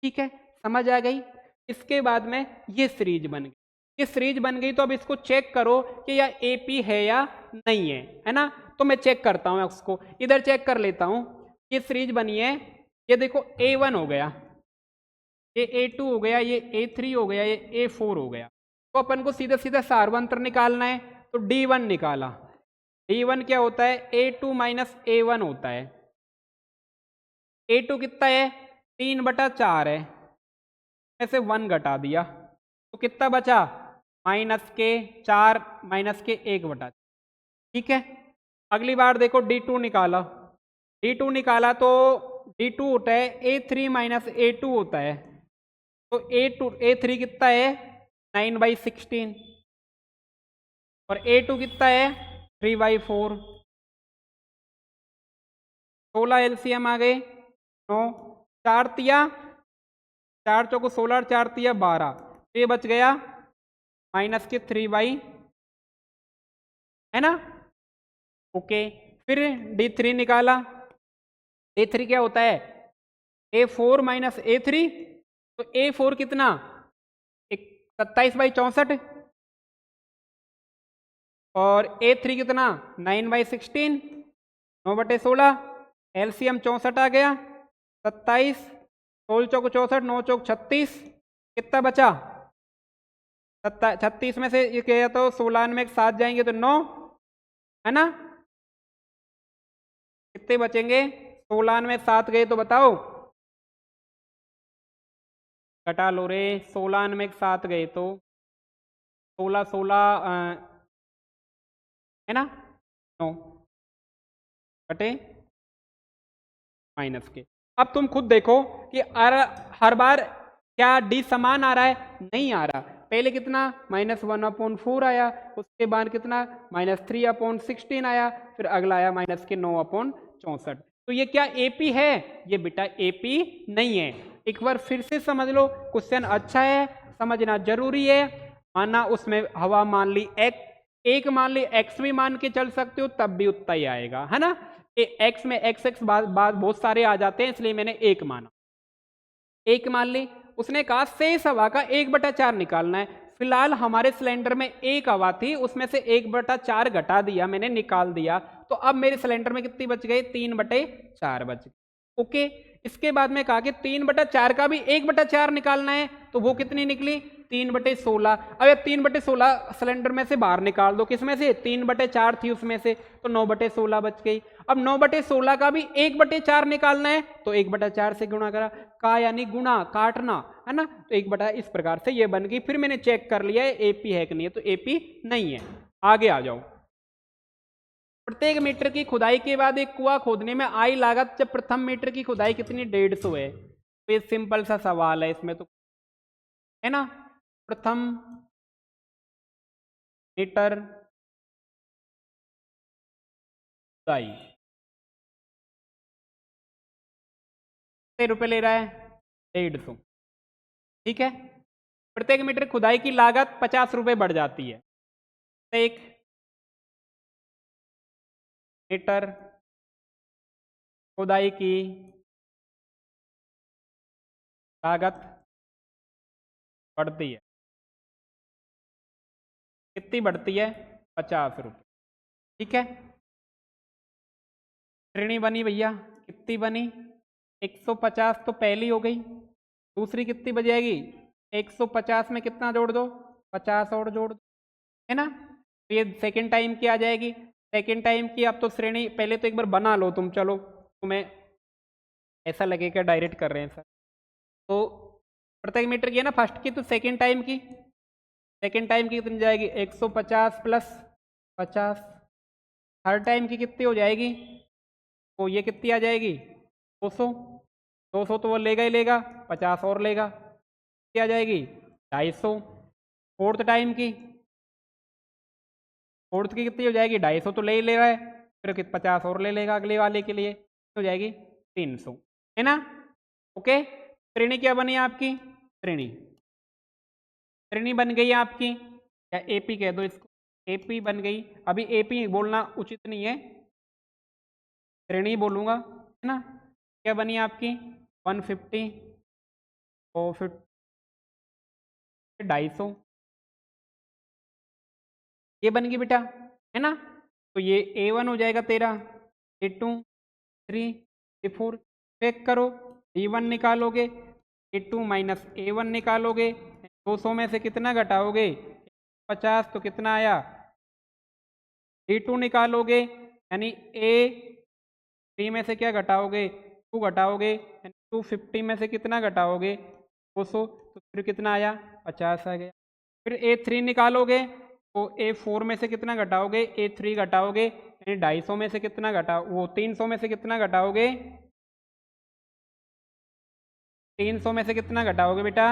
ठीक है, समझ आ गई। इसके बाद में ये सीरीज बन गई। ये सीरीज बन गई तो अब इसको चेक करो कि यह एपी है या नहीं है ना। तो मैं चेक करता हूं, उसको इधर चेक कर लेता हूं। ये सीरीज बनी है, ये देखो A1 हो गया, ये A2 हो गया, ये A3 हो गया, ये A4 हो गया। तो अपन को सीधा सीधा सार्वंतर निकालना है, तो D1 निकाला। D1 क्या होता है? A2 माइनस A1 होता है। A2 कितना है? 3/4 है, ऐसे 1 घटा दिया तो कितना बचा? -4 -1/4। ठीक है, अगली बार देखो D2 निकाला। D2 निकाला तो D2 होता है A3 माइनस A2 होता है, तो A3 कितना है? 9/16 और A2 कितना है? 3/4। 16 एलसीएम आ गए, 9 4 तिया 4 चौको 16, 4 तिया 12, ये बच गया -3/, है ना। ओके, फिर D3 निकाला। A3 क्या होता है? A4 माइनस A3, तो A4 कितना? 27/64 और A3 कितना? 9/16, 9/16। एलसीएम 64 आ गया, 27, 16 चौको 64, 9 चौक 36, कितना बचा? 36 में से ये क्या, तो 16 में 7 जाएंगे तो 9, है ना। कितने बचेंगे? 16 में 7 गए तो बताओ, घटा लो रे। 16 में 7 गए तो 16 16 है ना, 9 बटे माइनस के। अब तुम खुद देखो कि हर बार क्या डी समान आ रहा है? नहीं आ रहा। पहले कितना? -1/4 आया, उसके बाद कितना? -3/16 आया, फिर अगला आया -9/64। तो ये क्या एपी है? ये बेटा एपी नहीं है। एक बार फिर से समझ लो, क्वेश्चन अच्छा है, समझना जरूरी है। माना उसमें हवा मान ली एक मान ली, एक्स भी मान के चल सकते हो, तब भी उतना ही आएगा, है ना। एक्स में एक्स बाद बहुत सारे आ जाते हैं, इसलिए मैंने एक माना। एक मान ली। उसने कहा शेष हवा का 1/4 निकालना है। फिलहाल हमारे सिलेंडर में एक हवा थी, उसमें से 1/4 घटा दिया मैंने, निकाल दिया, तो अब मेरे सिलेंडर में कितनी बच गई, 3/4 बच गई। ओके, इसके बाद में कहा कि 3/4 का भी 1/4 निकालना है, तो वो कितनी निकली, 3/16। अब ये 3/16 सिलेंडर में से बाहर निकाल दो, किसमें से, 3/4 थी उसमें से, तो 9/16 बच गई। अब 9/16 का भी 1/4 निकालना है, तो 1/4 से गुणा करा, का यानी गुणा, काटना, है ना, तो 1 इस प्रकार से ये बन गई। फिर मैंने चेक कर लिया है एपी है कि नहीं है, तो एपी नहीं है। आगे आ जाओ। प्रत्येक मीटर की खुदाई के बाद एक कुआं खोदने में आई लागत जब प्रथम मीटर की खुदाई कितनी, 150 है। तो ये सिंपल सा सवाल है, इसमें तो है ना, प्रथम मीटर खुदाई कितने रुपए ले रहा है, 150। ठीक है, प्रत्येक मीटर खुदाई की लागत 50 रुपए बढ़ जाती है। एक मीटर खुदाई की लागत बढ़ती है, कितनी बढ़ती है, 50 रुपये। ठीक है, श्रेणी बनी भैया, कितनी बनी, 150 तो पहली हो गई, दूसरी कितनी बच जाएगी, 150 में कितना जोड़ दो, 50 और जोड़ दो, है ना, तो ये सेकेंड टाइम की आ जाएगी। सेकेंड टाइम की अब तो श्रेणी, पहले तो एक बार बना लो तुम, चलो तुम्हें ऐसा लगेगा डायरेक्ट कर रहे हैं सर। तो प्रत्येक मीटर की है ना फर्स्ट की, तो सेकेंड टाइम की, सेकेंड टाइम की कितनी जाएगी, 150 प्लस 50। थर्ड टाइम की कितनी हो जाएगी, तो ये कितनी आ जाएगी, 200। 200 तो वो लेगा ही लेगा, 50 और लेगा, क्या आ जाएगी, 250। फोर्थ टाइम की, फोर्थ की कितनी हो जाएगी, 250 तो ले ही ले रहा है, फिर 50 और ले लेगा अगले वाले के लिए, हो जाएगी 300, है ना। ओके, श्रेणी क्या बनी आपकी, श्रेणी, श्रेणी बन गई आपकी, या एपी कह दो इसको, एपी बन गई। अभी एपी बोलना उचित नहीं है, श्रेणी बोलूंगा, है ना। क्या बनी आपकी, 150 और फिर 250, ये बन गई बेटा, है ना। तो ये A1 हो जाएगा तेरा, A2, 3, A4, चेक करो, A1 निकालोगे, A2 माइनस A1 निकालोगे, 200 में से कितना घटाओगे, 50, तो कितना आया, A2 निकालोगे, यानी A3 में से क्या घटाओगे, 2 घटाओगे, यानी 250 में से कितना घटाओगे, 200, तो फिर कितना आया, 50 आ गया। फिर A3 निकालोगे, तो A4 में से कितना घटाओगे, A3 घटाओगे, यानी 250 में से कितना घटाओ, वो 300 में से कितना घटाओगे, 300 में से कितना घटाओगे बेटा,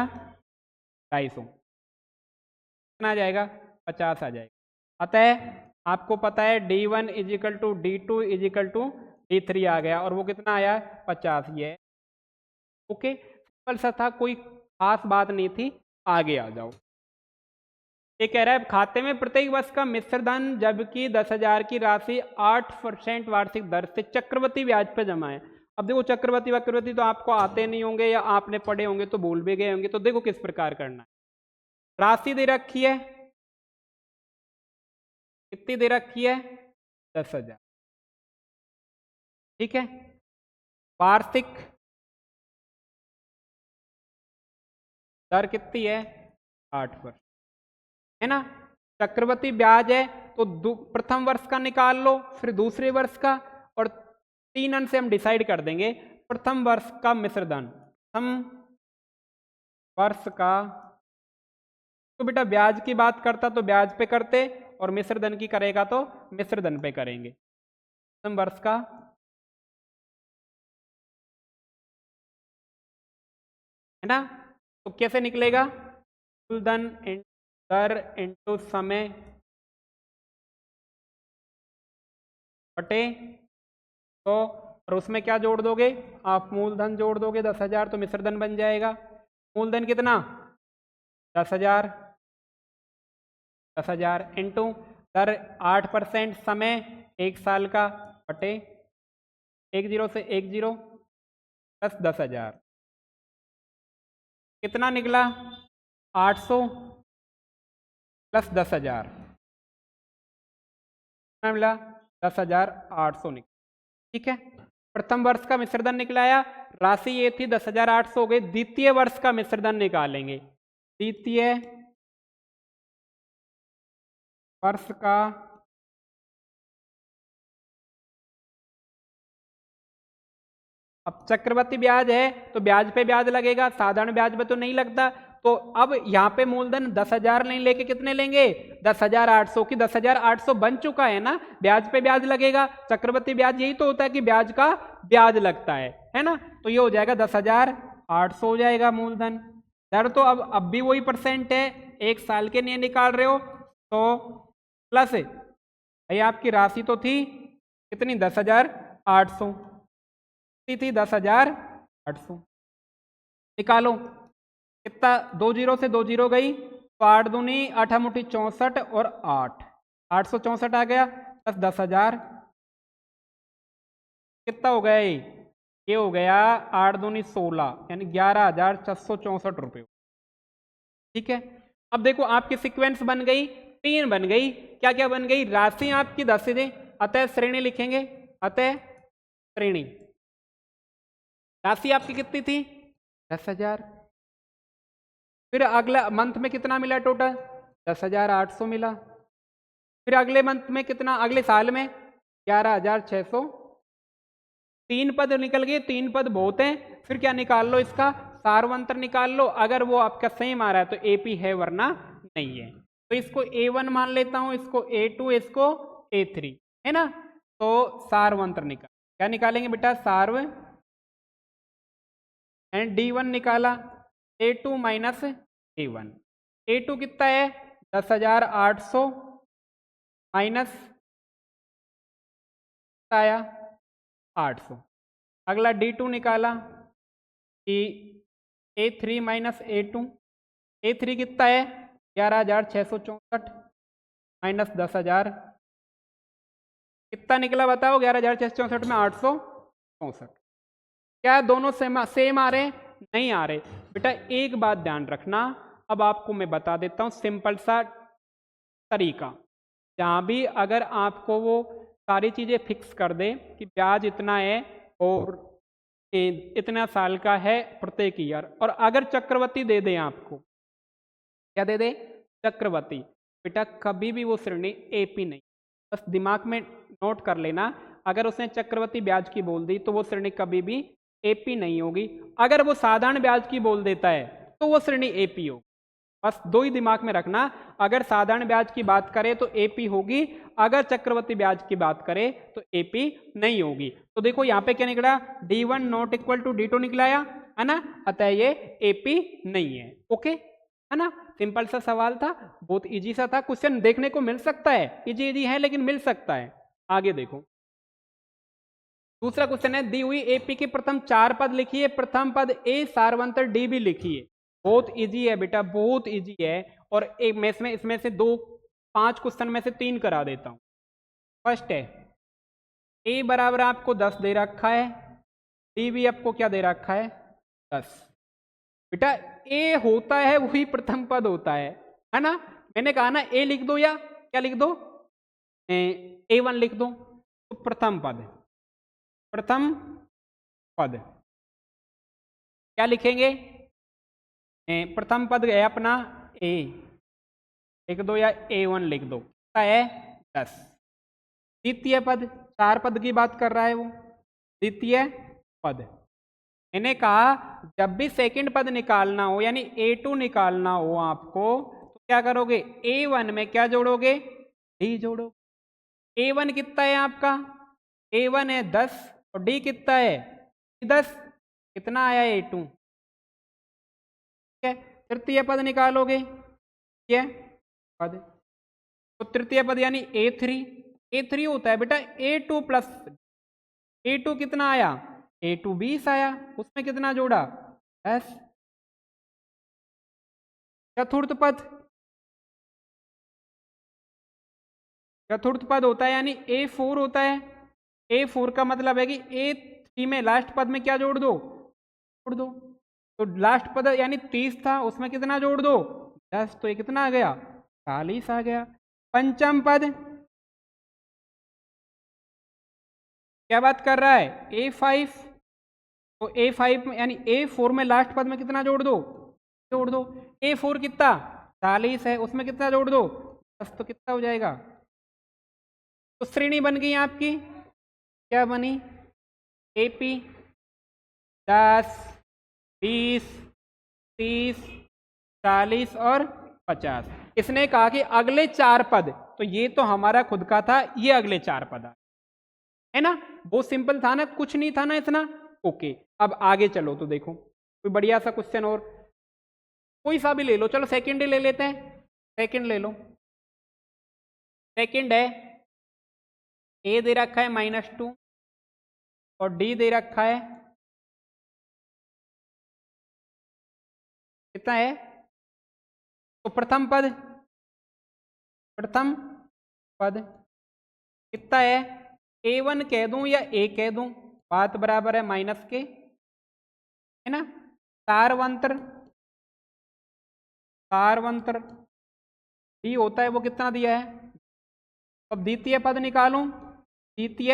250, कितना आ जाएगा, 50 आ जाएगा। अतः आपको पता है D1 is equal to D2 is equal to D3 आ गया, और वो कितना आया, 50 ही है। ओके, सिंपल सा था, कोई खास बात नहीं थी। आगे आ जाओ। ये कह रहा है खाते में प्रत्येक वर्ष का मिश्र धन जबकि 10,000 की राशि 8% वार्षिक दर से चक्रवृद्धि ब्याज पर जमा है। अब देखो चक्रवृद्धि वक्रवृद्धि तो आपको आते नहीं होंगे, या आपने पढ़े होंगे तो भूल भी गए होंगे। तो देखो किस प्रकार करना है, राशि दे रखी है, कितनी दे रखी है, 10,000, ठीक है। वार्षिक दर कितनी है, 8%, है ना। चक्रवृद्धि ब्याज है, तो प्रथम वर्ष का निकाल लो, फिर दूसरे वर्ष का, और 3 अंक से हम डिसाइड कर देंगे प्रथम वर्ष का मिश्र धन, प्रथम वर्ष का। तो बेटा ब्याज की बात करता तो ब्याज पे करते, और मिश्र धन की करेगा तो मिश्र धन पे करेंगे। प्रथम वर्ष का है ना, तो कैसे निकलेगा, मूलधन दर इंटू समय बटे तो, और उसमें क्या जोड़ दोगे, आप मूलधन जोड़ दोगे 10,000, तो मिश्र धन बन जाएगा। मूलधन कितना, 10,000, 10,000 इंटू दर 8%, समय 1 साल का, बटे 10 से 10 प्लस 10,000, कितना निकला, 800 प्लस 10,000, कितना मिला, 10,800 निकला। ठीक है, प्रथम वर्ष का मिश्र धन निकलाया, राशि ये थी 10,800 हो गई। द्वितीय वर्ष का मिश्र धन निकालेंगे। द्वितीय वर्ष का अब चक्रवृद्धि ब्याज है तो ब्याज पे ब्याज लगेगा, साधारण ब्याज पे तो नहीं लगता। तो अब यहाँ पे मूलधन 10,000 नहीं लेके कितने लेंगे, 10,800 की 10,800 बन चुका है ना, ब्याज पे ब्याज लगेगा। चक्रवृद्धि ब्याज यही तो होता है कि ब्याज का ब्याज लगता है ना। तो ये हो जाएगा 10,800 हो जाएगा मूलधन। दर तो अब भी वही परसेंट है, एक साल के लिए निकाल रहे हो तो प्लस भाई आपकी राशि तो थी कितनी, 10,800 थी 10,800। निकालो कितना, 2 जीरो से 2 जीरो गई तो 8 दूनी 8 मुठी 64 और 864 आ गया प्लस 10,000 कितना हो गया ये हो गया 8 दूनी 16 यानी 11,664 रुपये। ठीक है, अब देखो आपकी सीक्वेंस बन गई, 3 बन गई। क्या क्या बन गई, राशि आपकी 10 दे, अतः श्रेणी लिखेंगे, अतः श्रेणी। राशि आपकी कितनी थी, 10,000। फिर अगला मंथ में कितना मिला टोटल, 10,800 मिला। फिर अगले मंथ में कितना, अगले साल में 11,600। 3 पद निकल गए, 3 पद बहुत हैं। फिर क्या निकाल लो, इसका सार्वंतर निकाल लो। अगर वो आपका सेम आ रहा है तो एपी है, वरना नहीं है। तो इसको A1 मान लेता हूं, इसको A2, इसको A3, है ना। तो सार्वंतर निकाल, क्या निकालेंगे बेटा, सार्व एंड D1 निकाला, A2 माइनस A1। A2 कितना है, 10,800 माइनस आया 800। अगला D2 निकाला कि A3 माइनस A2। A3 कितना है, 11,664 माइनस 10,000 कितना निकला बताओ, 11,664 में 864। क्या दोनों सेम आ रहे, नहीं आ रहे। बेटा एक बात ध्यान रखना, अब आपको मैं बता देता हूं सिंपल सा तरीका। जहां भी अगर आपको वो सारी चीजें फिक्स कर दे कि ब्याज इतना है और इतना साल का है प्रत्येक ईयर, और अगर चक्रवृद्धि दे दें आपको, क्या दे दे, चक्रवृद्धि, बेटा कभी भी वो श्रेणी एपी नहीं। बस दिमाग में नोट कर लेना, अगर उसने चक्रवृद्धि ब्याज की बोल दी तो वो श्रेणी कभी भी एपी नहीं होगी। अगर वो साधारण ब्याज की बोल देता है तो वो श्रेणी एपी होगी। बस दो ही दिमाग में रखना, अगर साधारण ब्याज की बात करें तो एपी होगी, अगर चक्रवृद्धि ब्याज की बात करें तो एपी नहीं होगी। तो देखो यहाँ पे क्या निकला, D1 not equal to D2 निकलाया, है ना, अतः ये एपी नहीं है। ओके, है ना, सिंपल सा सवाल था, बहुत इजी सा था। क्वेश्चन देखने को मिल सकता है, इजी है लेकिन मिल सकता है। आगे देखो, दूसरा क्वेश्चन है, दी हुई एपी के प्रथम 4 पद लिखिए, प्रथम पद ए सार्वंतर डी भी लिखिए। बहुत इजी है बेटा, बहुत इजी है। और एक मैं इसमें से 5 क्वेश्चन में से 3 करा देता हूं। फर्स्ट है, ए बराबर आपको 10 दे रखा है, डी भी आपको क्या दे रखा है, 10। बेटा ए होता है वही प्रथम पद होता है ना। मैंने कहा ना ए लिख दो, या क्या लिख दो, A1 लिख दो। तो प्रथम पद, प्रथम पद क्या लिखेंगे, प्रथम पद है अपना ए लिख दो, या A1 लिख दो, क्या है 10। द्वितीय पद, 4 पद की बात कर रहा है वो, द्वितीय पद। मैंने कहा जब भी सेकंड पद निकालना हो, यानी A2 निकालना हो आपको, तो क्या करोगे, A1 में क्या जोड़ोगे, D जोड़ो। A1 कितना है आपका, A1 है 10 और D कितना है 10, कितना आया A2। ठीक है, तृतीय पद निकालोगे, क्या पद, तो तृतीय पद यानी A3 होता है बेटा A2 प्लस A2 कितना आया, A2 20 आया, उसमें कितना जोड़ा 10। चतुर्थ पद, चतुर्थ पद होता है यानी A4 होता है। A4 का मतलब है कि A3 में लास्ट पद में क्या जोड़ दो, जोड़ दो। तो लास्ट पद यानी 30 था, उसमें कितना जोड़ दो 10, तो ये कितना आ गया 40 आ गया। पंचम पद, क्या बात कर रहा है, A5, तो A5 में यानी A4 में लास्ट पद में कितना जोड़ दो, A4 कितना 40 है, उसमें कितना जोड़ दो 10, तो कितना हो जाएगा, तो श्रेणी बन गई आपकी, क्या बनी, AP 10, 20, 30, 40 और 50। इसने कहा कि अगले 4 पद, तो ये तो हमारा खुद का था, ये अगले 4 पद है ना, बहुत सिंपल था ना, कुछ नहीं था ना इतना। ओके, अब आगे चलो तो देखो कोई बढ़िया सा क्वेश्चन और, कोई सा भी ले लो, चलो सेकंड ले लेते हैं, सेकंड ले लो। सेकंड है A दे रखा है -2 और D दे रखा है कितना है, तो प्रथम पद कितना है, A1 कह दूं या A कह दूं, बात बराबर है माइनस के, है ना। सारवंतर D होता है वो कितना दिया है, अब द्वितीय पद निकालूं, द्वितीय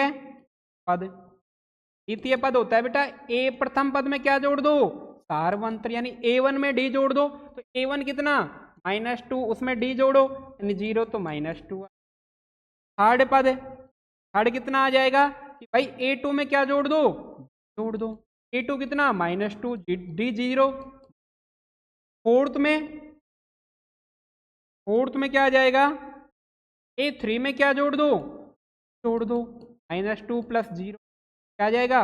पद होता है बेटा A, प्रथम पद में क्या जोड़ दो, सारवंतर, यानी A1 में D जोड़ दो, तो A1 कितना -2, उसमें D जोड़ो यानी 0, तो -2। थर्ड कितना आ जाएगा कि भाई A2 में क्या जोड़ दो, A2 कितना -2, D 0। फोर्थ में क्या आ जाएगा, A3 में क्या जोड़ दो -2 + 0 क्या आ जाएगा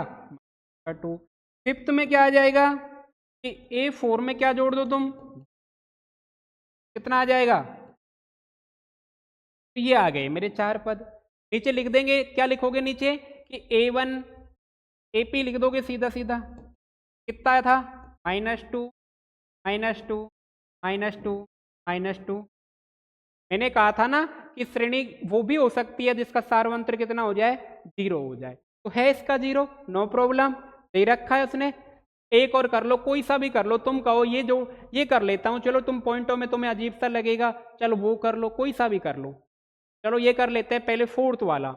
2। फिफ्थ में क्या आ जाएगा कि A4 में क्या जोड़ दो तुम, कितना आ जाएगा, तो ये आ गए मेरे 4 पद। नीचे लिख देंगे, क्या लिखोगे नीचे कि A1 AP लिख दोगे सीधा कितना था -2 मैंने कहा था ना कि श्रेणी वो भी हो सकती है जिसका सारवंत्र कितना हो जाए 0 हो जाए, तो है इसका 0, नो प्रॉब्लम, दे रखा है उसने। एक और कर लो, कोई सा भी कर लो, तुम कहो ये कर लेता हूं, चलो तुम पॉइंटों में तुम्हें अजीब सा लगेगा, चलो वो कर लो, कोई सा भी कर लो। चलो ये कर लेते हैं पहले फोर्थ वाला,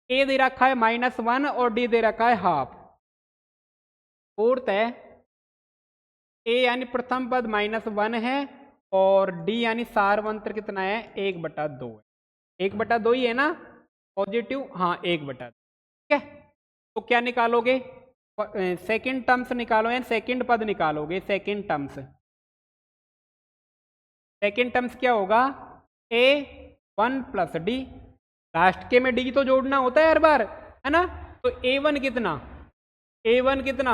A दे रखा है -1 और D दे रखा है ½ फोर्थ है A यानी प्रथम पद -1 है और D यानी सारवंत्र कितना है 1/2 है, 1/2 ही है ना पॉजिटिव, हाँ 1/2, ठीक है। तो क्या निकालोगे, सेकंड टर्म्स निकालो या सेकंड पद निकालोगे, सेकंड टर्म्स क्या होगा, A1 + D, लास्ट के में D तो जोड़ना होता है हर बार, है ना, तो A1 कितना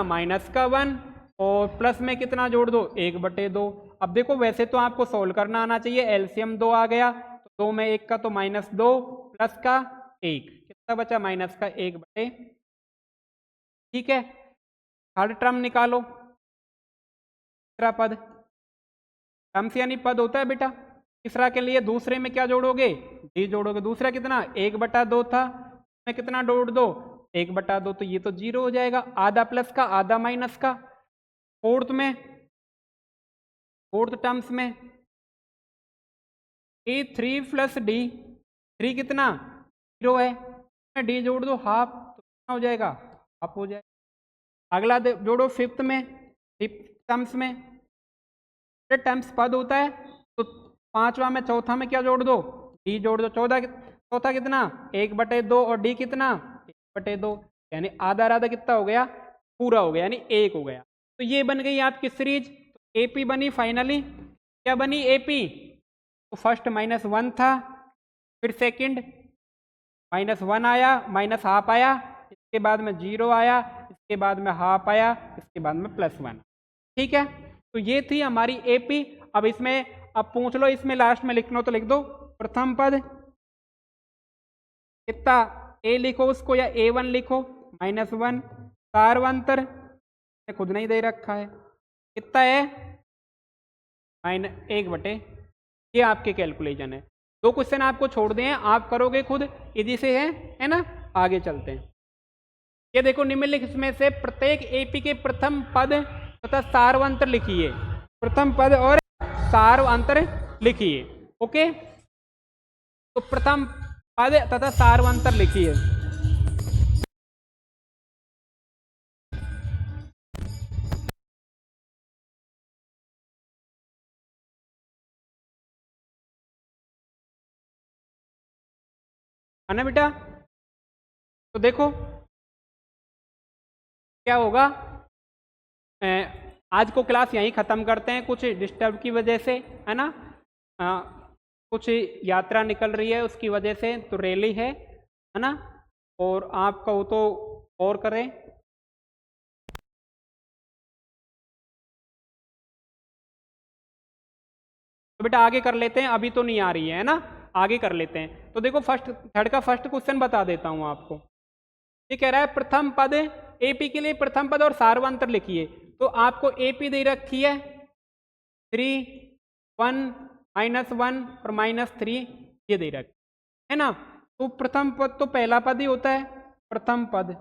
-1 और प्लस में कितना जोड़ दो 1/2। अब देखो वैसे तो आपको सोल्व करना आना चाहिए, एलसीएम 2 आ गया, तो 2 में 1 का तो -2 प्लस का 1 कितना बचा -1/, ठीक है। थर्ड टर्म निकालो, तीसरा पद, टर्म्स यानी पद होता है बेटा, तीसरा के लिए दूसरे में क्या जोड़ोगे D जोड़ोगे, दूसरा कितना 1/2 था, में कितना जोड़ दो 1/2, तो ये तो 0 हो जाएगा, आधा प्लस का आधा माइनस का। फोर्थ टर्म्स में A3 + D, 3 कितना 0 है, D जोड़ दो ½ तो कितना हो जाएगा, ½ हो जाएगा। अगला जोड़ो फिफ्थ टर्म्स में, टर्म्स पद होता है, तो पांचवा में चौथा में क्या जोड़ दो D जोड़ दो, चौथा कितना 1/2 और D कितना 1/2, यानी आधा कितना हो गया, पूरा हो गया, यानी 1 हो गया। तो ये बन गई आपकी सीरीज, तो AP बनी फाइनली, क्या बनी AP, तो फर्स्ट -1 था, फिर सेकंड -1 आया, ½ आया, इसके बाद में 0 आया, इसके बाद में ½ आया, इसके बाद में +1, ठीक है। तो ये थी हमारी AP। अब इसमें अब पूछ लो, इसमें लास्ट में लिखना हो तो लिख दो प्रथम पद कितना A लिखो उसको या A1 लिखो -1, सारवंतर खुद नहीं दे रखा है कितना है 1/, ये आपके कैलकुलेशन है। 2 क्वेश्चन आपको छोड़ दें, आप करोगे खुद, इजी से है ना। आगे चलते हैं, ये देखो निम्नलिखित में से प्रत्येक AP के प्रथम पद तथा सारवंतर लिखिए, प्रथम पद और सारवंतर लिखिए, ओके। तो प्रथम पद तथा सारवंतर लिखिए। है ना बेटा। तो देखो क्या होगा, आज को क्लास यहीं ख़त्म करते हैं, कुछ डिस्टर्ब की वजह से, है ना। कुछ यात्रा निकल रही है उसकी वजह से, तो रैली है ना। और आप कहो तो और करें। तो बेटा आगे कर लेते हैं, अभी तो नहीं आ रही है ना, आगे कर लेते हैं। तो देखो फर्स्ट थर्ड का फर्स्ट क्वेश्चन बता देता हूं आपको। ये कह रहा है प्रथम पद एपी के लिए प्रथम पद और सार्वंतर लिखिए। तो आपको एपी दे रखी है 3, 1, -1 और -3, ये दे रखी है ना। तो प्रथम पद तो पहला पद ही होता है, प्रथम पद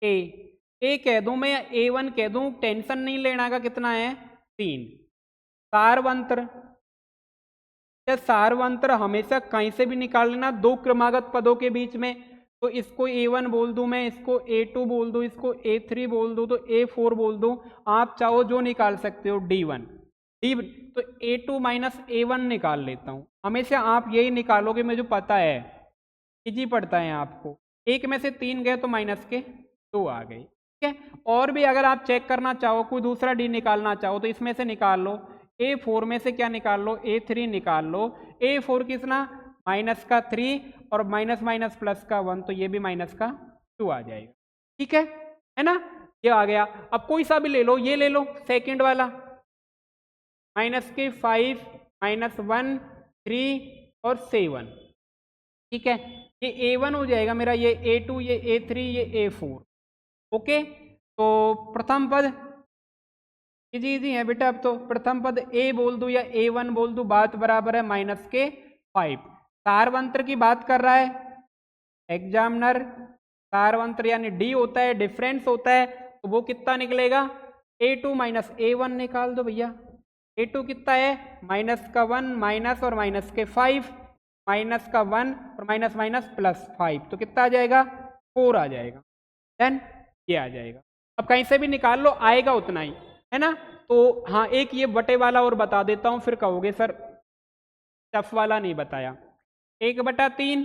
ए कह दूं मैं या A1 कह दूं, टेंशन नहीं लेना का, कितना है 3। सार्वंतर, सार्वंतर हमेशा कहीं से भी निकाल लेना दो क्रमागत पदों के बीच में। तो इसको A1 बोल दूं मैं, इसको A2 बोल दूं, इसको A3 बोल दूं, तो A4 बोल दूं, आप चाहो जो निकाल सकते हो D1 तो A2 - A1 निकाल लेता हूं। हमेशा आप यही निकालोगे, मुझे पता है, इजी पड़ता है आपको। एक में से 3 गए तो माइनस के 2 आ गए, ठीक है। और भी अगर आप चेक करना चाहो, कोई दूसरा डी निकालना चाहो, तो इसमें से निकाल लो। A4 में से क्या निकाल लो, A3 निकाल लो। A4 कितना, -3 और माइनस प्लस का 1, तो ये भी -2 आ जाएगा, ठीक है ना। ये आ गया। अब कोई सा भी ले लो, ये ले लो सेकंड वाला, -5, -1, 3 और 7, ठीक है। ये A1 हो जाएगा मेरा, ये A2, ये A3, ये A4, ओके। तो प्रथम पद इजी है बेटा। अब तो प्रथम पद A बोल दूं या A1 बोल दूं, बात बराबर है -5। सार्वंत्र की बात कर रहा है एग्जामिनर, सार्वंत्र यानी D होता है, डिफरेंस होता है, तो वो कितना निकलेगा, A2 - A1 निकाल दो भैया। A2 कितना है, -1 माइनस और -5, -1 और माइनस +5, तो कितना आ जाएगा, 4 आ जाएगा। देन ये आ जाएगा। अब कहीं से भी निकाल लो, आएगा उतना ही, है ना। तो हाँ, एक ये बटे वाला और बता देता हूं, फिर कहोगे सर टफ वाला नहीं बताया। 1/3,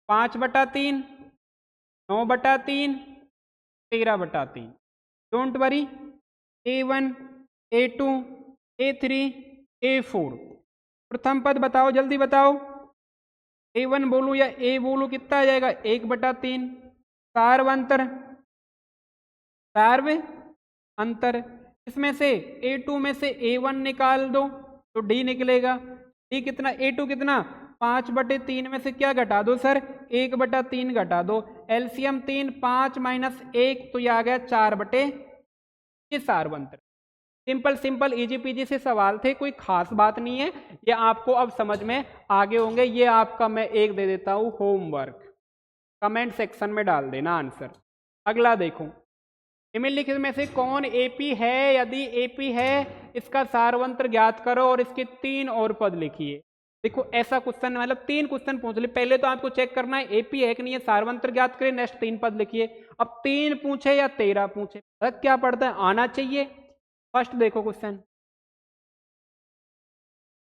5/3, 9/3, 13/3। Don't worry, A1, A2, A3, A4। प्रथम पद बताओ, जल्दी बताओ। A1 बोलूं या A बोलूं, कितना आ जाएगा, 1/3। सार्वंतर, सार्व अंतर, इसमें से A2 में से A1 निकाल दो तो D निकलेगा। D कितना, A2 कितना, 5/3 में से क्या घटा दो सर, 1/3 घटा दो। एलसीएम 3, 5 - 1, तो ये आ गया 4/, ये सार्वंतर। सिंपल सिंपल इजी पीजी से सवाल थे, कोई खास बात नहीं है, ये आपको अब समझ में आगे होंगे। ये आपका मैं एक दे देता हूं होमवर्क, कमेंट सेक्शन में डाल देना आंसर। अगला देखो, निम्नलिखित में से कौन एपी है, यदि एपी है इसका सार्वंत्र ज्ञात करो और इसके 3 और पद लिखिए। देखो ऐसा क्वेश्चन, मतलब 3 क्वेश्चन पूछ ले, पहले तो आपको चेक करना है एपी है कि नहीं है, सार्वंत्र ज्ञात करें, नेक्स्ट 3 पद लिखिए। अब 3 पूछे या 13 पूछे, फर्क क्या पड़ता है, आना चाहिए। फर्स्ट देखो क्वेश्चन,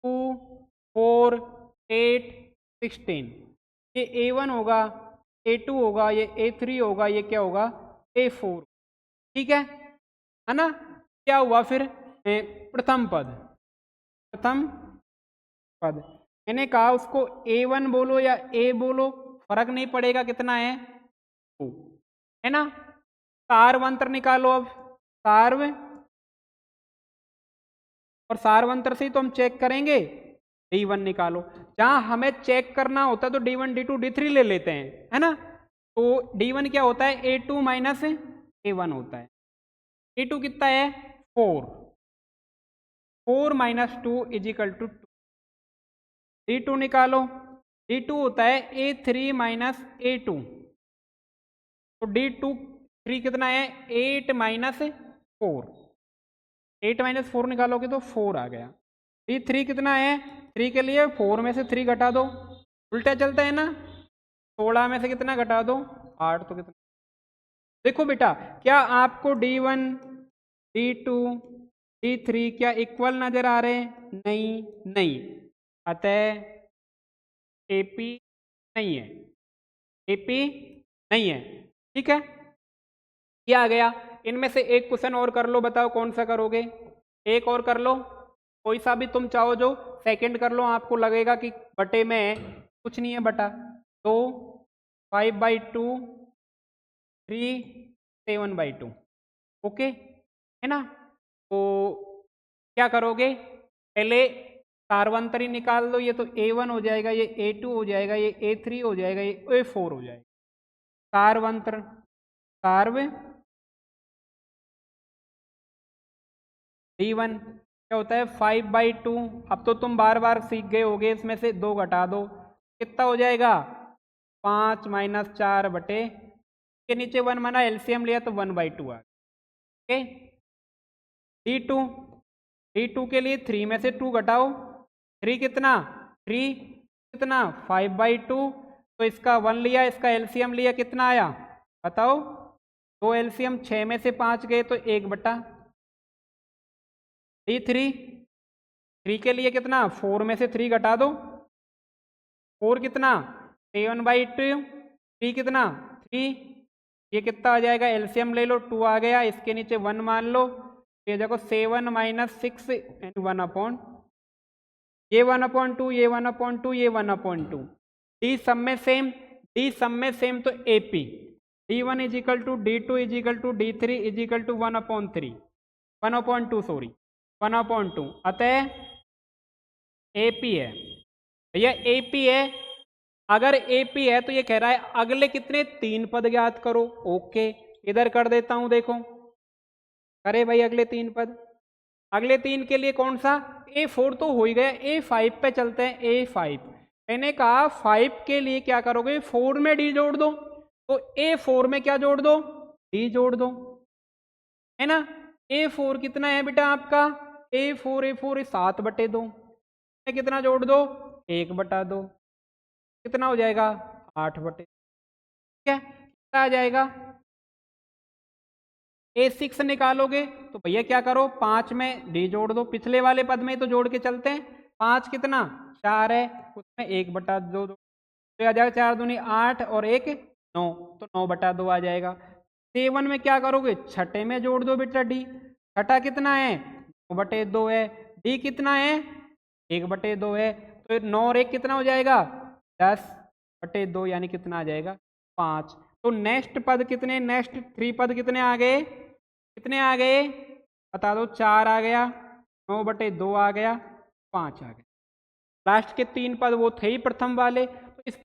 2, 4, 8, 16, ये A1 होगा, A2 होगा, ये A3 होगा, ये क्या होगा, A4, ठीक है ना। क्या हुआ फिर, प्रथम पद, प्रथम पद मैंने कहा उसको A1 बोलो या A बोलो, फर्क नहीं पड़ेगा, कितना है 2, है ना। सार्वंत्र निकालो अब, सार्व, और सार्वंत्र से ही तो हम चेक करेंगे, D1 निकालो। जहां हमें चेक करना होता है तो D1, D2, D3 ले लेते हैं, है ना। तो D1 क्या होता है, A2 - A1 होता है। A2 कितना है 4, 4 - 2 = 2। D2 निकालो, D2 होता है A3 - A2, तो D2 3 कितना है, 8 - 4, 8 - 4 निकालोगे तो 4 आ गया। D3 कितना है, 3 के लिए 4 में से 3 घटा दो, उल्टा चलता है ना, 16 में से कितना घटा दो, 8, तो कितना। देखो बेटा, क्या आपको D1, D2, D3 क्या इक्वल नजर आ रहे हैं, नहीं, अतः AP नहीं है, AP नहीं है, ठीक है। क्या आ गया, इनमें से एक क्वेश्चन और कर लो, बताओ कौन सा करोगे, एक और कर लो, कोई सा भी तुम चाहो, जो सेकंड कर लो, आपको लगेगा कि बटे में कुछ नहीं है बटा, तो 5/2 3 7/2, ओके है ना। तो क्या करोगे, पहले सार्वंतरी निकाल दो, ये तो A1 हो जाएगा, ये A2 हो जाएगा, ये A3 हो जाएगा, ये A4 हो जाएगा। सार्वंतर सार्व D1 क्या होता है 5/2, अब तो तुम बार बार सीख गए होगे, इसमें से 2 घटा दो, कितना हो जाएगा 5 - 4 बटे के नीचे 1 माना, एलसीएम लिया तो 1/2 आ गया, D2 D2 के लिए 3 में से 2 घटाओ, 3 कितना 3 कितना 5/2, तो इसका 1 लिया, इसका एलसीएम लिया, कितना आया बताओ, दो एलसीएम 6 में से 5 गए तो 1 बटा, D3 3 के लिए कितना 4 में से 3 घटा दो, 4 कितना 7/2, 3 कितना 3, ये कितना आ जाएगा, एलसीएम ले लो 2 आ गया, इसके नीचे 1 मान लो, ये देखो 7 - 6 एंड 1/, ये 1/2, ये 1/2, ये 1/2, डी सब में सेम, डी सब में सेम, तो AP D1 = D2 = D3 = 1/3 1/2 sorry 1/2, अतः AP है भैया, AP है। अगर AP है तो ये कह रहा है अगले कितने 3 पद ज्ञात करो, ओके इधर कर देता हूं, देखो अरे भाई अगले 3 पद, अगले 3 के लिए कौन सा, A4 तो हो ही गया, A5 पे चलते हैं, A5 मैंने कहा 5 के लिए क्या करोगे, 4 में D जोड़ दो, तो A4 में क्या जोड़ दो, D जोड़ दो, है ना। A4 कितना है बेटा आपका, A4 7/2, कितना जोड़ दो 1/2, कितना हो जाएगा 8/, ठीक है, कितना आ जाएगा, A6 निकालोगे तो भैया क्या करो 5 में D जोड़ दो, पिछले वाले पद में तो जोड़ के चलते हैं, 5 कितना 4 है, उसमें 1/2 दो, तो आ जाएगा 4 दूनी 8 और 1 9, तो 9/2 आ जाएगा। 7 में क्या करोगे, छठे में जोड़ दो बेटा D, छठा कितना है 9/2 है, D कितना है 1/2 है, तो 9 और 1 कितना हो जाएगा 10/2, यानी कितना आ जाएगा 5। तो नेक्स्ट पद कितने, नेक्स्ट 3 पद कितने आ गए, कितने आ गए बता दो, 4 आ गया, 9/2 आ गया, 5 आ गया, लास्ट के 3 पद वो थे ही प्रथम वाले, तो इस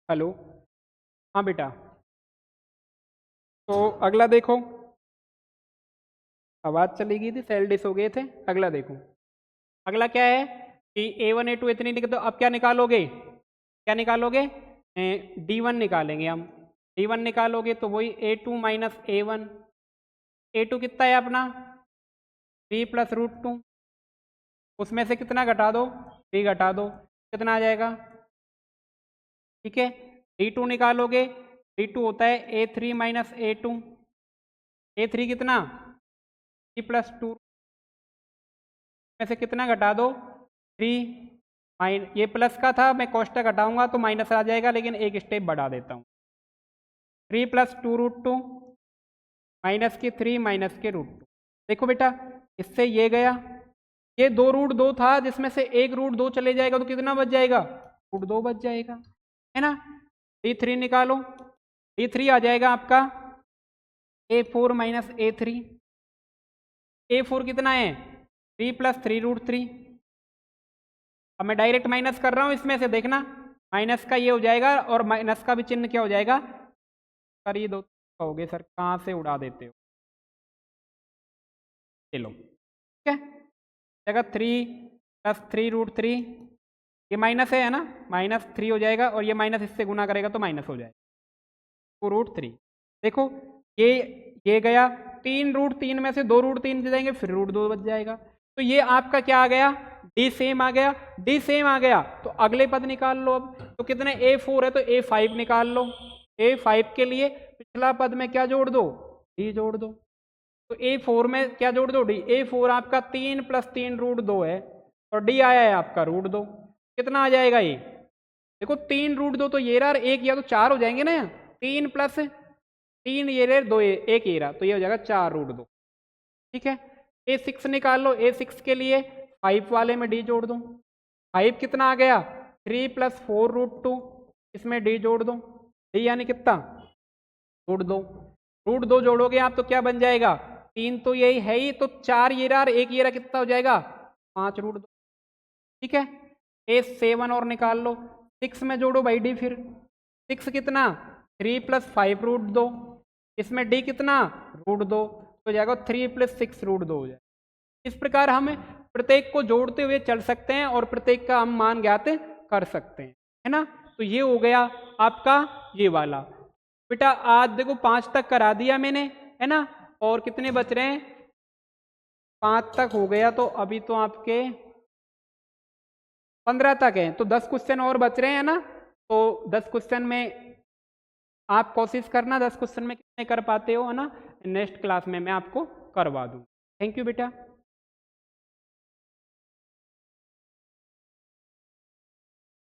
हेलो, हाँ बेटा, तो अगला देखो, आवाज चली गई थी, सेल डिस हो गए थे, अगला देखो, अगला क्या है कि A1 A2 इतनी निकल, तो अब क्या निकालोगे, क्या निकालोगे D1 निकालेंगे हम, D1 निकालोगे तो वही A2 - A1, A2 कितना है अपना 3 प्लस रूट 2, उसमें से कितना घटा दो, 3 घटा दो, कितना आ जाएगा, ठीक है। D2 निकालोगे, D2 होता है A3 माइनस A2, A3 कितना 3 प्लस 2 में से कितना घटा दो 3, ये प्लस का था, मैं कोष्टक घटाऊंगा तो माइनस आ जाएगा, लेकिन एक स्टेप बढ़ा देता हूँ। 3 प्लस 2 रूट 2 माइनस के 3 माइनस के रूट 2। देखो बेटा, इससे ये गया, ये 2 रूट 2 था, जिसमें से एक रूट 2 चले जाएगा तो कितना बच जाएगा, रूट 2 बच जाएगा, है ना। D3 निकालो, D3 आ जाएगा आपका A4 माइनस A3, A4 कितना है 3 प्लस 3 रूट 3। अब मैं डायरेक्ट माइनस कर रहा हूं इसमें से, देखना माइनस का ये हो जाएगा और माइनस का भी चिन्ह क्या हो जाएगा, सर ये दो कहोगे सर कहाँ से उड़ा देते हो, चलो ठीक है, जगह 3 प्लस 3 रूट 3, ये माइनस है ना, माइनस 3 हो जाएगा और ये माइनस इससे गुना करेगा तो माइनस हो जाएगा, तो रूट 3। देखो ये गया, 3 रूट 3 में से 2 रूट 3 जाएंगे, फिर रूट 2 बच जाएगा, तो ये आपका क्या आ गया, डी सेम आ गया, डी सेम आ गया तो अगले पद निकाल लो। अब तो कितने A4 है तो A5 निकाल लो, A5 के लिए पिछला पद में क्या जोड़ दो, डी जोड़ दो, तो A4 में क्या जोड़ दो, डी। A4 आपका 3 प्लस 3 रूट 2 है और डी आया है आपका रूट 2, कितना आ जाएगा ये, देखो 3 रूट 2 तो ये रहा, एक या तो 4 हो जाएंगे ना, 3 प्लस 3 ये रहे 2 एक ये रहा, तो ये हो जाएगा 4 रूट 2, ठीक है। A6 निकाल लो, A6 के लिए 5 वाले में डी जोड़ दो, 5 कितना आ गया 3 प्लस 4 रूट 2, इसमें डी जोड़ दो, डी यानी कितना रूट 2, रूट 2 जोड़ोगे आप तो क्या बन जाएगा, 3 तो यही है ही, तो 4 ये रहा, एक ये रहा, कितना हो जाएगा 5 रूट 2, ठीक है। A7 और निकाल लो, 6 में जोड़ो भाई डी, फिर 6 कितना 3 प्लस 5 रूट 2, इसमें डी कितना रूट 2, तो जाएगा 3 प्लस 6 रूट 2 हो जाएगा। इस प्रकार हम प्रत्येक को जोड़ते हुए चल सकते हैं और प्रत्येक का हम मान ज्ञात कर सकते हैं, है ना। तो ये हो गया आपका ये वाला। बेटा आज देखो 5 तक करा दिया मैंने, है ना, और कितने बच रहे हैं 5 तक हो गया, तो अभी तो आपके 15 तक है, तो 10 क्वेश्चन और बच रहे हैं ना, तो 10 क्वेश्चन में आप कोशिश करना 10 क्वेश्चन में कितने कर पाते हो, है ना, नेक्स्ट क्लास में मैं आपको करवा दूँ। थैंक यू बेटा।